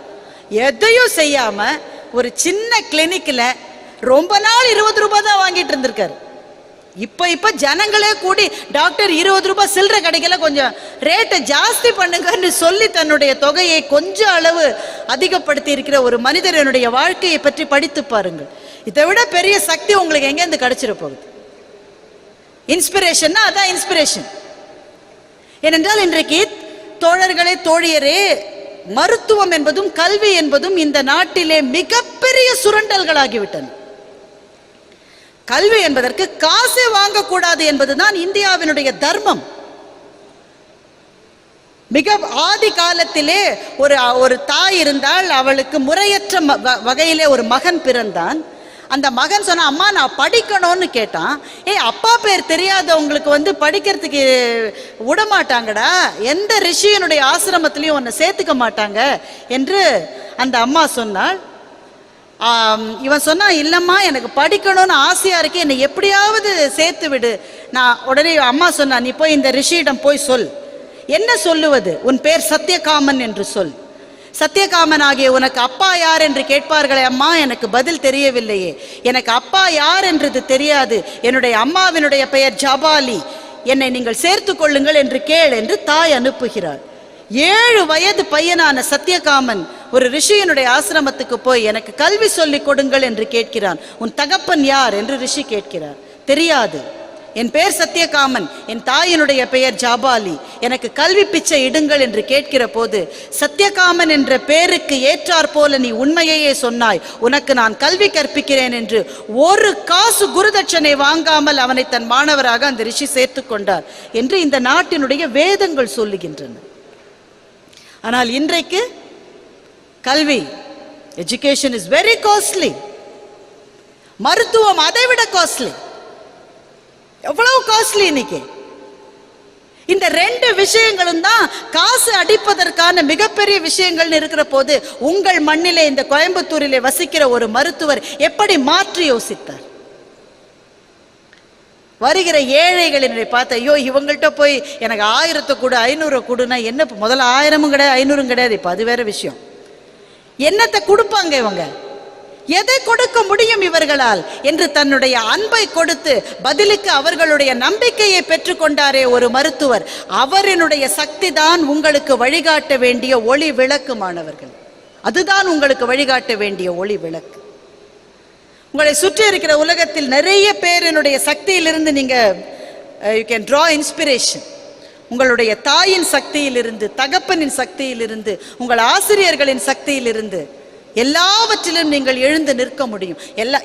எதையும் செய்யாம ஒரு சின்ன கிளினிக்ல ரொம்ப நாள் 20 ரூபாய் தான் வாங்கிட்டு இருந்திருக்காரு. இப்ப ஜனங்களே கூடி, டாக்டர் 20 ரூபாய் சில்லற கிடைக்கல, கொஞ்சம் ரேட்டை ஜாஸ்தி பண்ணுங்கன்னு சொல்லி தன்னுடைய தொகையை கொஞ்சம் அளவு அதிகப்படுத்தி இருக்கிற ஒரு மனிதனுடைய வாழ்க்கையை பற்றி படித்து பாருங்கள். இதை விட பெரிய சக்தி உங்களுக்கு எங்கேருந்து கிடைச்சிட போகுது? இன்ஸ்பிரேஷன்னா அதான் இன்ஸ்பிரேஷன். ஏனென்றால் இன்றைக்கு தோழர்களே, தோழியரே, மருத்துவம் என்பதும் கல்வி என்பதும் இந்த நாட்டிலே மிகப்பெரிய சுரண்டல்களாகிவிட்டன. கல்வி என்பதற்கு காசே வாங்கக்கூடாது என்பதுதான் இந்தியாவினுடைய தர்மம். மிக ஆதி காலத்திலே ஒரு தாய் இருந்தால், அவளுக்கு முறையற்ற வகையிலே ஒரு மகன் பிறந்தான். அந்த மகன் சொன்னா, அம்மா நான் படிக்கணும்னு கேட்டான். அப்பா பேர் தெரியாதவங்களுக்கு படிக்கிறதுக்கு விடமாட்டாங்கடா, எந்த ரிஷியனுடைய ஆசிரமத்திலையும் உன்னை சேர்த்துக்க மாட்டாங்க என்று அந்த அம்மா சொன்னாள். இவன் சொன்னா, இல்லம்மா எனக்கு படிக்கணும்னு ஆசையா இருக்கு, என்னை எப்படியாவது சேர்த்து விடு. நான் உடனே அம்மா சொன்னா, நீ போய் இந்த ரிஷியிடம் போய் சொல். என்ன சொல்லுவது? உன் பேர் சத்தியகாமன் என்று சொல். சத்தியகாமன் ஆகிய உனக்கு அப்பா யார் என்று கேட்பார்களே, அம்மா எனக்கு பதில் தெரியவில்லையே, எனக்கு அப்பா யார் என்றது தெரியாது, என்னுடைய அம்மாவினுடைய பெயர் ஜபாலி, என்னை நீங்கள் சேர்த்து கொள்ளுங்கள் என்று கேள் என்று தாய் அனுப்புகிறார். 7 வயது பையனான சத்தியகாமன் ஒரு ரிஷியினுடைய ஆசிரமத்துக்கு போய் எனக்கு கல்வி சொல்லிக் கொடுங்கள் என்று கேட்கிறான். உன் தகப்பன் யார் என்று ரிஷி கேட்கிறார். தெரியாது, என் பெயர் சத்தியகாமன், என் தாயினுடைய பெயர் ஜாபாலி, எனக்கு கல்வி பிச்சை இடுங்கள் என்று கேட்கிற போது, சத்தியகாமன் என்ற பெயருக்கு ஏற்றாற் போல நீ உண்மையையே சொன்னாய், உனக்கு நான் கல்வி கற்பிக்கிறேன் என்று ஒரு காசு குருதட்சணை வாங்காமல் அவனை தன் மாணவராக அந்த ரிஷி சேர்த்து கொண்டார் என்று இந்த நாட்டினுடைய வேதங்கள் சொல்லுகின்றன. ஆனால் இன்றைக்கு கல்வி, எஜுகேஷன் இஸ் வெரி காஸ்ட்லி. மருத்துவம் அதைவிட காஸ்ட்லி. எவ்வளவு காஸ்ட்லி இன்னைக்கு. இந்த 2 விஷயங்களும் தான் காசு அடிப்பதற்கான மிகப்பெரிய விஷயங்கள் இருக்கிற போது, உங்கள் மண்ணிலே இந்த கோயம்புத்தூரிலே வசிக்கிற ஒரு மருத்துவர் எப்படி மாற்றி யோசித்தார்? வருகிற ஏழைகளினுடைய பார்த்து, ஐயோ இவங்கள்ட்ட போய் எனக்கு 1000 கொடு 500 கொடுனா என்ன? முதல்ல 1000 கிடையாது 500 கிடையாது, இப்ப அது வேற விஷயம். என்னத்தை கொடுப்பாங்க இவங்க? எதை கொடுக்க முடியும் இவர்களால் என்று தன்னுடைய அன்பை கொடுத்து பதிலுக்கு அவர்களுடைய நம்பிக்கையை பெற்றுக்கொண்டாரே ஒரு மருத்துவர். அவரினுடைய சக்தி தான் உங்களுக்கு வழிகாட்ட வேண்டிய ஒளி விளக்கு. மாணவர்கள், அதுதான் உங்களுக்கு வழிகாட்ட வேண்டிய ஒளி விளக்கு. உங்களை சுற்றி இருக்கிற உலகத்தில் நிறைய பேரினுடைய சக்தியிலிருந்து நீங்க யூ கேன் டிரா இன்ஸ்பிரேஷன். உங்களுடைய தாயின் சக்தியிலிருந்து, தகப்பனின் சக்தியிலிருந்து, உங்கள் ஆசிரியர்களின் சக்தியிலிருந்து எல்லாவற்றிலும் நீங்கள் எழுந்து நிற்க முடியும்.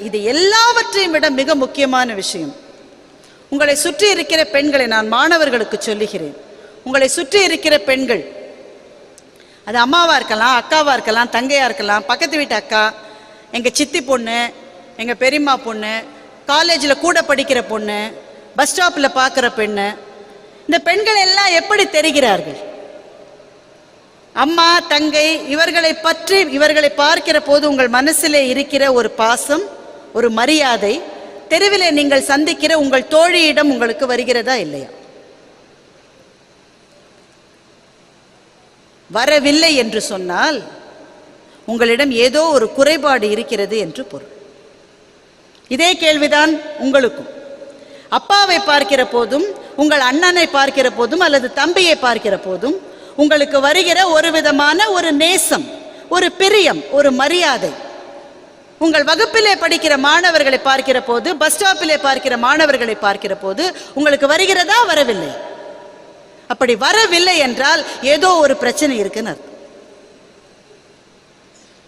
இது எல்லாவற்றையும் விட மிக முக்கியமான விஷயம், உங்களை சுற்றி இருக்கிற பெண்களை நான் மாணவர்களுக்கு சொல்லுகிறேன். உங்களை சுற்றி இருக்கிற பெண்கள், அது அம்மாவா இருக்கலாம், அக்காவா இருக்கலாம், தங்கையா இருக்கலாம், பக்கத்து வீட்டு அக்கா, எங்க சித்தி பொண்ணு, எங்க பெரியம்மா பொண்ணு, காலேஜில் கூட படிக்கிற பொண்ணு, பஸ் ஸ்டாப்பில் பார்க்குற பெண்ணு, இந்த பெண்கள் எல்லாம் எப்படி தெரிகிறார்கள்? அம்மா, தங்கை, இவர்களை பற்றி இவர்களை பார்க்கிற போது உங்கள் மனசிலே இருக்கிற ஒரு பாசம், ஒரு மரியாதை, தெருவிலே நீங்கள் சந்திக்கிற உங்கள் தோழியிடம் உங்களுக்கு வருகிறதா இல்லையா? வரவில்லை என்று சொன்னால் உங்களிடம் ஏதோ ஒரு குறைபாடு இருக்கிறது என்று பொருள். இதே கேள்விதான் உங்களுக்கும். அப்பாவை பார்க்கிற போதும், உங்கள் அண்ணனை பார்க்கிற போதும், அல்லது தம்பியை பார்க்கிற போதும் உங்களுக்கு வருகிற ஒரு விதமான ஒரு நேசம், ஒரு பிரியம், ஒரு மரியாதை. உங்கள் வகுப்பிலே படிக்கிற மாணவர்களை பார்க்கிற போது, பஸ் ஸ்டாப்பிலே பார்க்கிற மாணவர்களை பார்க்கிற போது உங்களுக்கு வருகிறதா, வரவில்லை? அப்படி வரவில்லை என்றால் ஏதோ ஒரு பிரச்சனை இருக்குன்னு அர்த்தம்.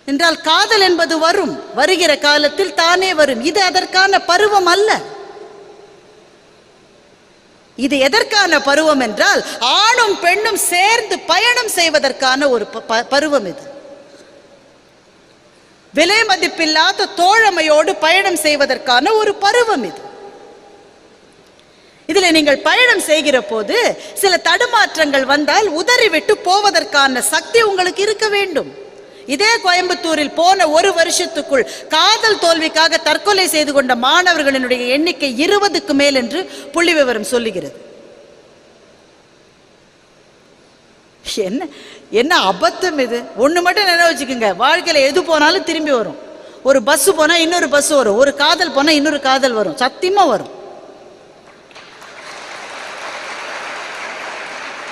என்றால் காதல் என்பது வரும், வருகிற காலத்தில் தானே வரும். இது அதற்கான பருவம் அல்ல. இது எதற்கான பருவம் என்றால் ஆணும் பெண்ணும் சேர்ந்து பயணம் செய்வதற்கான ஒரு பருவம். இது விலை மதிப்பில்லாத தோழமையோடு பயணம் செய்வதற்கான ஒரு பருவம். இது இதில் நீங்கள் பயணம் செய்கிற போது சில தடுமாற்றங்கள் வந்தால் உதறிவிட்டு போவதற்கான சக்தி உங்களுக்கு இருக்க வேண்டும். இதே கோயம்புத்தூரில் போன ஒரு வருஷத்துக்குள் காதல் தோல்விக்காக தற்கொலை செய்து கொண்ட மாணவர்களினுடைய எண்ணிக்கை 20க்கு மேல் என்று புள்ளி விவரம் சொல்லுகிறது. என்ன என்ன அபத்தம் இது! ஒண்ணு மட்டும் நினைவு வச்சுக்கோங்க, வாழ்க்கையில எது போனாலும் திரும்பி வரும். ஒரு பஸ் போனா இன்னொரு பஸ் வரும், ஒரு காதல் போனா இன்னொரு காதல் வரும், சத்தியமா வரும்.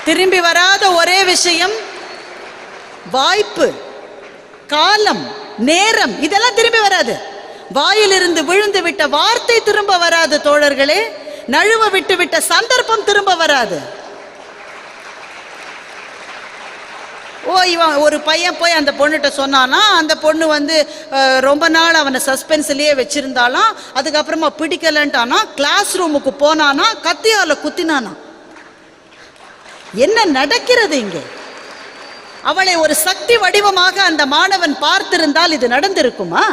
திரும்பி வராத ஒரே விஷயம் வாய்ப்பு, காலம், நேரம். இதெல்லாம் திரும்பி வராது. வாயிலிருந்து விழுந்து விட்ட வார்த்தை திரும்ப வராது தோழர்களே. நழுவ விட்டு விட்ட சந்தர்ப்பம் திரும்ப வராது. இவன் ஒரு பையன் போய் அந்த பொண்ணுகிட்ட சொன்னானா, அந்த பொண்ணு ரொம்ப நாள் அவனை சஸ்பென்ஸ்லயே வச்சிருந்தாலாம். அதுக்கப்புறமா பிடிக்கலன்ட்டானா, கிளாஸ் ரூமுக்கு போனானா, கத்தியால குத்தினானா. என்ன நடக்கிறது இங்கே? அவளை ஒரு சக்தி வடிவமாக அந்த மாணவன் பார்த்திருந்தால் இது நடந்திருக்குமா?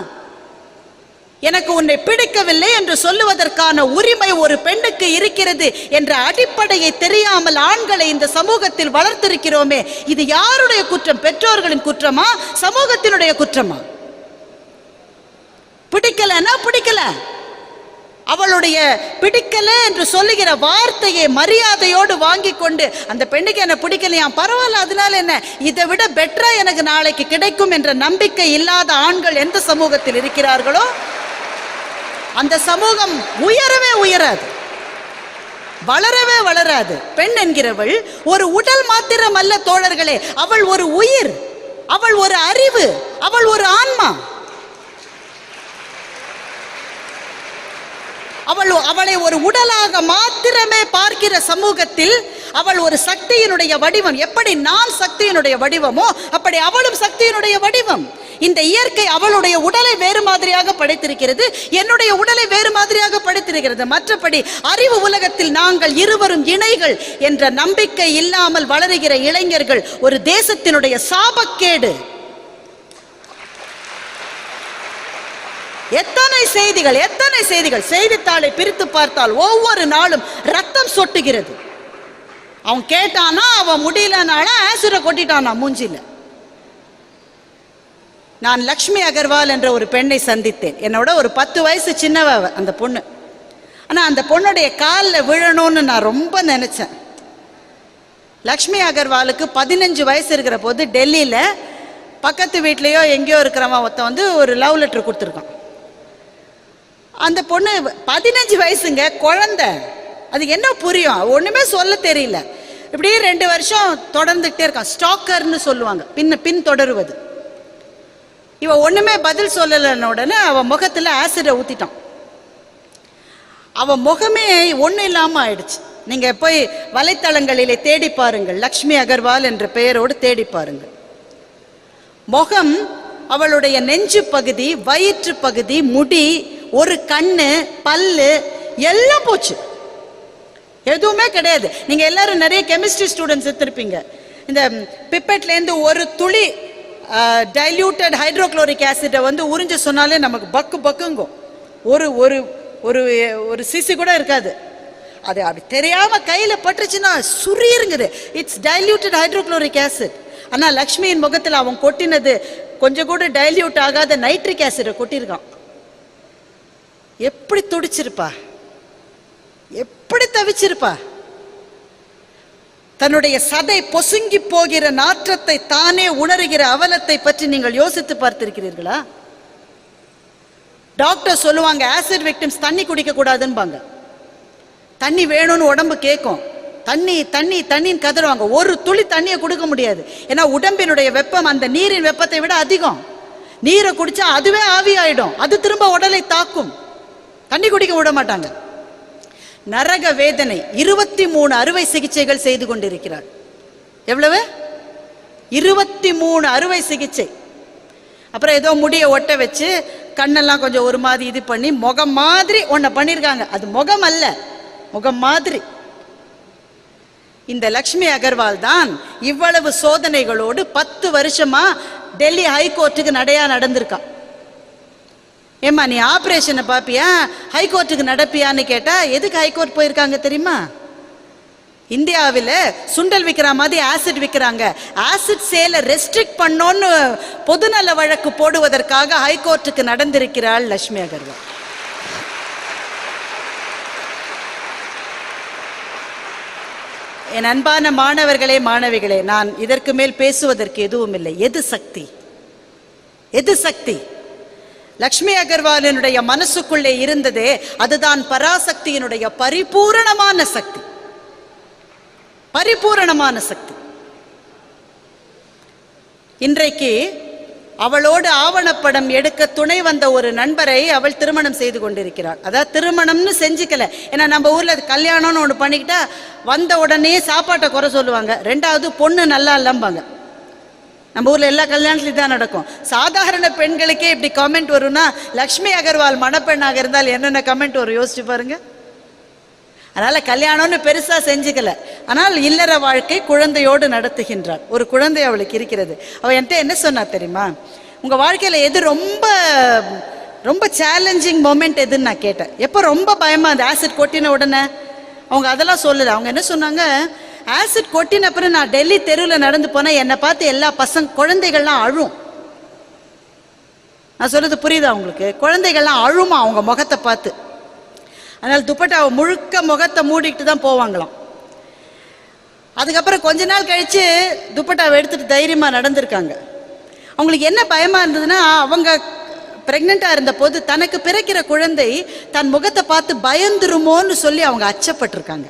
எனக்கு உன்னை பிடிக்கவில்லை என்று சொல்லுவதற்கான உரிமை ஒரு பெண்ணுக்கு இருக்கிறது என்ற அடிப்படையை தெரியாமல் ஆண்களை இந்த சமூகத்தில் வளர்த்திருக்கிறோமே, இது யாருடைய குற்றம்? பெற்றோர்களின் குற்றமா, சமூகத்தினுடைய குற்றமா? பிடிக்கலன்னா பிடிக்கல, அவளுடைய பிடிக்கல என்று சொல்லுகிற வார்த்தையை மரியாதையோடு வாங்கி கொண்டு, அந்த பெண்ணுக்கு என்ன பிடிக்கலையா, பரவாயில்ல, அதனால என்ன, இதை விட பெட்டரா எனக்கு நாளைக்கு கிடைக்கும் என்ற நம்பிக்கை இல்லாத ஆண்கள் எந்த சமூகத்தில் இருக்கிறார்களோ அந்த சமூகம் உயரவே உயராது, வளரவே வளராது. பெண் என்கிறவள் ஒரு உடல் மாத்திரம் அல்ல தோழர்களே, அவள் ஒரு உயிர், அவள் ஒரு அறிவு, அவள் ஒரு ஆன்மா. அவளை ஒரு உடலாக மாத்திரமே பார்க்கிற சமூகத்தில் அவள் ஒரு சக்தியினுடைய வடிவம். எப்படி நான் சக்தியினுடைய வடிவமோ அப்படி அவளும் சக்தியினுடைய வடிவம். இந்த இயற்கை அவளுடைய உடலை வேறு மாதிரியாக படைத்திருக்கிறது, என்னுடைய உடலை வேறு மாதிரியாக படைத்திருக்கிறது. மற்றபடி அறிவு உலகத்தில் நாங்கள் இருவரும் இணைகள் என்ற நம்பிக்கை இல்லாமல் வளருகிற இளைஞர்கள் ஒரு தேசத்தினுடைய சாபக்கேடு. எத்தனை செய்திகள், எத்தனை செய்திகள்! செய்தித்தாளை பிரித்து பார்த்தால் ஒவ்வொரு நாளும் ரத்தம் சொட்டுகிறது. அவன் கேட்டானா, அவன் முடியலனால ஆசிர கொட்டிட்டானா மூஞ்சில. நான் லக்ஷ்மி அகர்வால் என்ற ஒரு பெண்ணை சந்தித்தேன். என்னோட ஒரு 10 வயசு சின்னவ அந்த பொண்ணு. ஆனா அந்த பொண்ணுடைய காலில் விழணும்னு நான் ரொம்ப நினைச்சேன். லக்ஷ்மி அகர்வாலுக்கு 15 வயசு இருக்கிற போது டெல்லியில பக்கத்து வீட்லயோ எங்கேயோ இருக்கிறவன் ஒருத்தன் ஒரு லவ் லெட்டர் கொடுத்துருக்கான். அந்த பொண்ணு 15 வயசுங்க, குழந்தை. அதுக்கு என்ன புரியும்? ஒண்ணுமே சொல்ல தெரியல. இப்படியே 2 வருஷம் தொடர்ந்துகிட்டே இருக்கான். ஸ்டாக்கர்னு சொல்லுவாங்க, பின் தொடருவது. இவ ஒண்ணுமே பதில் சொல்லலன்னு உடனே அவன் முகத்துல ஆசிட ஊத்திட்டான். அவன் முகமே ஒண்ணு இல்லாம ஆயிடுச்சு. நீங்க போய் வலைத்தளங்களிலே தேடி பாருங்கள், லக்ஷ்மி அகர்வால் என்ற பெயரோடு தேடி பாருங்கள். முகம், அவளுடைய நெஞ்சு பகுதி, வயிற்று பகுதி, முடி, ஒரு கண்ணு, பல்லு எல்லாம் போச்சு. எதுவுமே கிடையாது. நீங்க எல்லாரும் நிறைய கெமிஸ்ட்ரி ஸ்டூடெண்ட்ஸ் எடுத்திருப்பீங்க. இந்த பிப்பெட்ல இருந்து ஒரு துளி டைல்யூட்டட் ஹைட்ரோக்ளோரிக் ஆசிட்டை உறிஞ்ச சொன்னாலே நமக்கு பக்கு பக்குங்கும். ஒரு ஒரு ஒரு ஒரு சிசி கூட இருக்காது. அது அப்படி தெரியாம கையில பட்டுச்சுன்னா சுரீருங்குது. It's diluted hydrochloric acid. ஆனா லக்ஷ்மியின் முகத்தில் அவன் கொட்டினது கொஞ்சம் கூட டைல்யூட் ஆகாத நைட்ரிக் ஆசிடை கொட்டியிருக்கான். எப்படி துடிச்சிருப்பா, எப்படி தவிச்சிருப்பா. தன்னுடைய சதை பொசுங்கி போகிற நாற்றத்தை தானே உணர்கிற அவலத்தை பற்றி நீங்கள் யோசித்து பார்த்திருக்கிறீர்களா? டாக்டர் சொல்லுவாங்க ஆசிட் விக்டிம்ஸ் தண்ணி குடிக்க கூடாதுன்னு. தண்ணி வேணும்னு உடம்பு கேட்கும், தண்ணி தண்ணி தண்ணின்னு கதறுவாங்க. ஒரு துளி தண்ணியை கொடுக்க முடியாது. ஏன்னா உடம்பினுடைய வெப்பம் அந்த நீரின் வெப்பத்தை விட அதிகம். நீரை குடிச்சா அதுவே ஆவியாயிடும், அது திரும்ப உடலை தாக்கும். தண்ணி குடிக்க விட மாட்டாங்க. நரக வேதனை. 23 அறுவை சிகிச்சைகள் செய்து கொண்டிருக்கிறார். எவ்வளவு? 23 அறுவை சிகிச்சை. அப்புறம் ஏதோ முடியை ஒட்ட வச்சு கண்ணெல்லாம் கொஞ்சம் ஒரு மாதிரி இது பண்ணி முகம் மாதிரி ஒன்றை பண்ணியிருக்காங்க. அது முகம் அல்ல, முகம் மாதிரி. இந்த லக்ஷ்மி அகர்வால் தான் இவ்வளவு சோதனைகளோடு 10 வருஷமா டெல்லி ஹைகோர்ட்டுக்கு நடையா நடந்திருக்கா. ஏம்மா நீ ஆப்ரேஷனை பார்ப்பியா, ஹைகோர்ட்டுக்கு நடப்பியான்னு கேட்டா எதுக்கு ஹைகோர்ட் போயிருக்காங்க தெரியுமா? இந்தியாவில் சுண்டல் விற்கிற மாதிரி ஆசிட் விற்கிறாங்க, ஆசிட் சேலை ரெஸ்ட்ரிக்ட் பண்ணோன்னு பொதுநல வழக்கு போடுவதற்காக ஹைகோர்ட்டுக்கு நடந்திருக்கிறாள் லக்ஷ்மி அகர்வால். என் அன்பான மாணவர்களே, மாணவிகளே, நான் இதற்கு மேல் பேசுவதற்கு எதுவும் இல்லை. எது சக்தி? எது சக்தி? லக்ஷ்மி அகர்வாலினுடைய மனசுக்குள்ளே இருந்ததே அதுதான் பராசக்தியினுடைய பரிபூரணமான சக்தி. பரிபூரணமான சக்தி. இன்றைக்கு அவளோடு ஆவணப்படம் எடுக்க துணை வந்த ஒரு நண்பரை அவள் திருமணம் செய்து கொண்டிருக்கிறாள். அதாவது திருமணம்னு செஞ்சுக்கல. ஏன்னா நம்ம ஊர்ல கல்யாணம்னு ஒன்று பண்ணிக்கிட்டா வந்த உடனே சாப்பாட்டை குறை சொல்லுவாங்க, ரெண்டாவது பொண்ணு நல்லா இல்லம்பாங்க. நம்ம ஊர்ல எல்லா கல்யாணத்துலையும் தான் நடக்கும். சாதாரண பெண்களுக்கே இப்படி கமெண்ட் வரும்னா லக்ஷ்மி அகர்வால் மணப்பெண்ணாக இருந்தால் என்னென்ன கமெண்ட் வரும் யோசிச்சு பாருங்க. அதனால கல்யாணம்னு பெருசா செஞ்சுக்கல. ஆனால் இல்லற வாழ்க்கை குழந்தையோடு நடத்துகின்றாள். ஒரு குழந்தை அவளுக்கு இருக்கிறது. அவள் என்கிட்ட என்ன சொன்னா தெரியுமா? உங்க வாழ்க்கையில எது ரொம்ப ரொம்ப சேலஞ்சிங் மொமெண்ட் எதுன்னு நான் கேட்டேன். எப்போ ரொம்ப பயமா அந்த ஆசிட் கொட்டின உடனே? அவங்க அதெல்லாம் சொல்லல. அவங்க என்ன சொன்னாங்க, ஆசிட் கொட்டின அப்புறம் நான் டெல்லி தெருவில் நடந்து போனா என்னை பார்த்து எல்லா குழந்தைகள்லாம் அழும். நான் சொல்றது புரியுதா உங்களுக்கு? குழந்தைகள்லாம் அழுமா அவங்க முகத்தை பார்த்து. அதனால துப்பட்டாவை முழுக்க முகத்தை மூடிக்கிட்டு தான் போவாங்களாம். அதுக்கப்புறம் கொஞ்ச நாள் கழிச்சு துப்பட்டாவை எடுத்துட்டு தைரியமா நடந்திருக்காங்க. அவங்களுக்கு என்ன பயமா இருந்ததுன்னா, அவங்க பிரெக்னெண்டா இருந்த போது தனக்கு பிறக்கிற குழந்தை தன் முகத்தை பார்த்து பயந்துருமோன்னு சொல்லி அவங்க அச்சப்பட்டிருக்காங்க.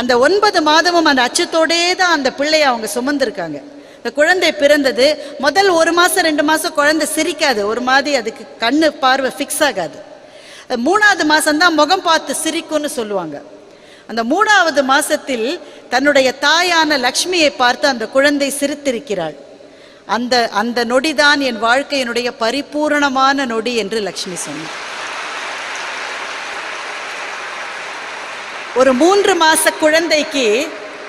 அந்த 9 மாதமும் அந்த அச்சத்தோடே தான் அந்த பிள்ளையை அவங்க சுமந்திருக்காங்க. இந்த குழந்தை பிறந்தது. முதல் 1 மாசம் 2 மாசம் குழந்தை சிரிக்காது, ஒரு மாதிரி அதுக்கு கண்ணு பார்வை ஃபிக்ஸ் ஆகாது. 3ஆவது மாசம்தான் முகம் பார்த்து சிரிக்கும்னு சொல்லுவாங்க. அந்த 3ஆவது மாசத்தில் தன்னுடைய தாயான லக்ஷ்மியை பார்த்து அந்த குழந்தை சிரித்திருக்கிறாள். அந்த அந்த நொடிதான் என் வாழ்க்கையினுடைய பரிபூரணமான நொடி என்று லக்ஷ்மி சொன்னார். ஒரு 3 மாச குழந்தைக்கு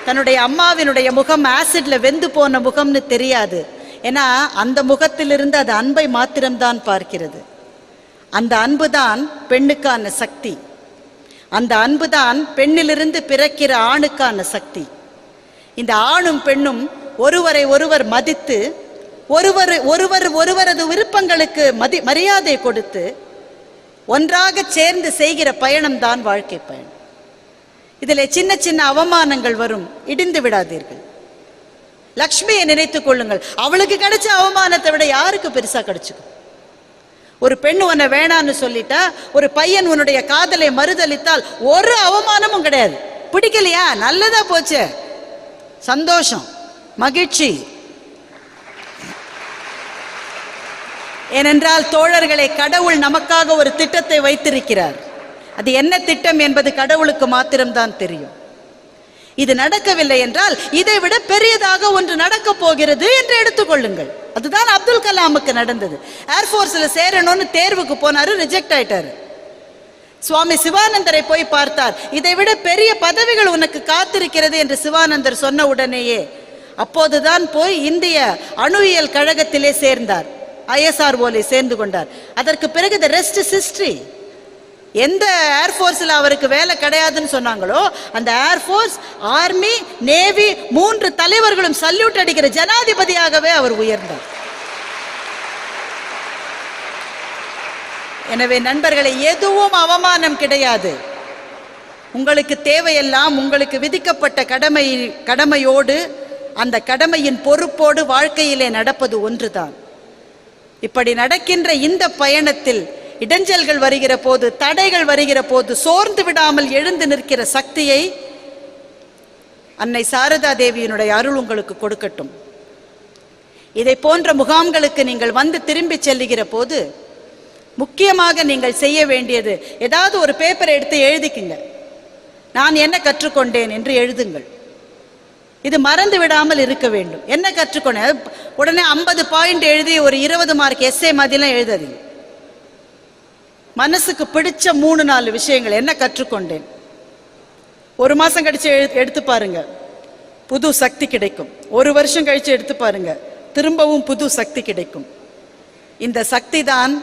தன்னுடைய அம்மாவினுடைய முகம் ஆசிட்ல வெந்து போன முகம்னு தெரியாது. ஏன்னா அந்த முகத்திலிருந்து அது அன்பை மாத்திரம்தான் பார்க்கிறது. அந்த அன்புதான் பெண்ணுக்கான சக்தி. அந்த அன்புதான் பெண்ணிலிருந்து பிறக்கிற ஆணுக்கான சக்தி. இந்த ஆணும் பெண்ணும் ஒருவரை ஒருவர் மதித்து ஒருவரது விருப்பங்களுக்கு மரியாதை கொடுத்து ஒன்றாக சேர்ந்து செய்கிற பயணம் தான் வாழ்க்கை பயணம். இதில் சின்ன சின்ன அவமானங்கள் வரும், இடிந்து விடாதீர்கள். லக்ஷ்மியை நினைத்துக் கொள்ளுங்கள். அவளுக்கு கிடைச்ச அவமானத்தை விட யாருக்கு பெருசா கிடைச்சுக்கும்? ஒரு பெண் உன்னை வேணான்னு சொல்லிட்டா, ஒரு பையன் உன்னுடைய காதலை மறுதளித்தால் ஒரு அவமானமும் கிடையாது. பிடிக்கலையா, நல்லதா போச்சு, சந்தோஷம், மகிழ்ச்சி. ஏனென்றால் தோழர்களை, கடவுள் நமக்காக ஒரு திட்டத்தை வைத்திருக்கிறார். அது என்ன திட்டம் என்பது கடவுளுக்கு மாத்திரம்தான் தெரியும். இது நடக்கவில்லை என்றால் இதை விட பெரியதாக ஒன்று நடக்க போகிறது என்று எடுத்துக்கொள்ளுங்கள். அதுதான் அப்துல் கலாமுக்கு நடந்தது. ஏர்போர்ஸ்ல சேரணும்னு தேர்வுக்கு போனாரு, ரிஜெக்ட் ஆயிட்டாரு. சுவாமி சிவானந்தரை போய் பார்த்தார். இதை விட பெரிய பதவிகள் உனக்கு காத்திருக்கிறது என்று சிவானந்தர் சொன்ன உடனேயே அப்போதுதான் போய் இந்திய அணுவியல் கழகத்திலே சேர்ந்தார். ISROல சேர்ந்து கொண்டார். அதற்கு பிறகு the rest is history. எந்த ஏர்போர்ஸ்ல அவருக்கு வேலை கிடையாதுன்னு சொன்னாங்களோ அந்த ஏர்போர்ஸ், ஆர்மி, நேவி 3 தலைவர்களும் சல்யூட் அடிக்கிற ஜனாதிபதியாகவே அவர் உயர்ந்தார். எனவே நண்பர்களை, எதுவும் அவமானம் கிடையாது. உங்களுக்கு தேவையெல்லாம் உங்களுக்கு விதிக்கப்பட்ட கடமையோடு, அந்த கடமையின் பொறுப்போடு வாழ்க்கையிலே நடப்பது ஒன்றுதான். இப்படி நடக்கின்ற இந்த பயணத்தில் இடைஞ்சல்கள் வருகிற போது, தடைகள் வருகிற போது சோர்ந்து விடாமல் எழுந்து நிற்கிற சக்தியை அன்னை சாரதா தேவியினுடைய அருள் உங்களுக்கு கொடுக்கட்டும். இதை போன்ற முகாம்களுக்கு நீங்கள் வந்து திரும்பி செல்லுகிற போது முக்கியமாக நீங்கள் செய்ய வேண்டியது, ஏதாவது ஒரு பேப்பரை எடுத்து எழுதிக்குங்க. நான் என்ன கற்றுக்கொண்டேன் என்று எழுதுங்கள். இது மறந்து விடாமல் இருக்க வேண்டும். என்ன கற்றுக்கொண்டேன், உடனே 50 பாயிண்ட் எழுதி ஒரு 20 மார்க் எஸ்ஏ மாதிரிலாம் எழுதாதீங்க. மனசுக்கு பிடிச்ச 3-4 விஷயங்கள். என்ன கற்றுக்கொண்டேன், 1 மாசம் கழிச்சு எடுத்து பாருங்க, புது சக்தி கிடைக்கும். 1 வருஷம் கழிச்சு எடுத்து பாருங்க, திரும்பவும் புது சக்தி கிடைக்கும். இந்த சக்தி தான்,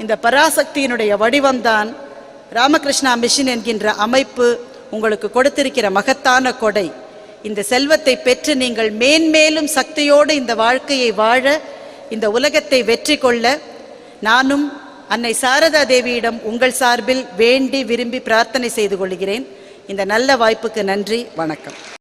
இந்த பராசக்தியினுடைய வடிவம்தான் ராமகிருஷ்ணா மிஷன் என்கின்ற அமைப்பு உங்களுக்கு கொடுத்திருக்கிற மகத்தான கொடை. இந்த செல்வத்தை பெற்று நீங்கள் மேன்மேலும் சக்தியோடு இந்த வாழ்க்கையை வாழ, இந்த உலகத்தை வெற்றி கொள்ள நானும் அன்னை சாரதா தேவியிடம் உங்கள் சார்பில் வேண்டி விரும்பி பிரார்த்தனை செய்து கொள்கிறேன். இந்த நல்ல வாய்ப்புக்கு நன்றி. வணக்கம்.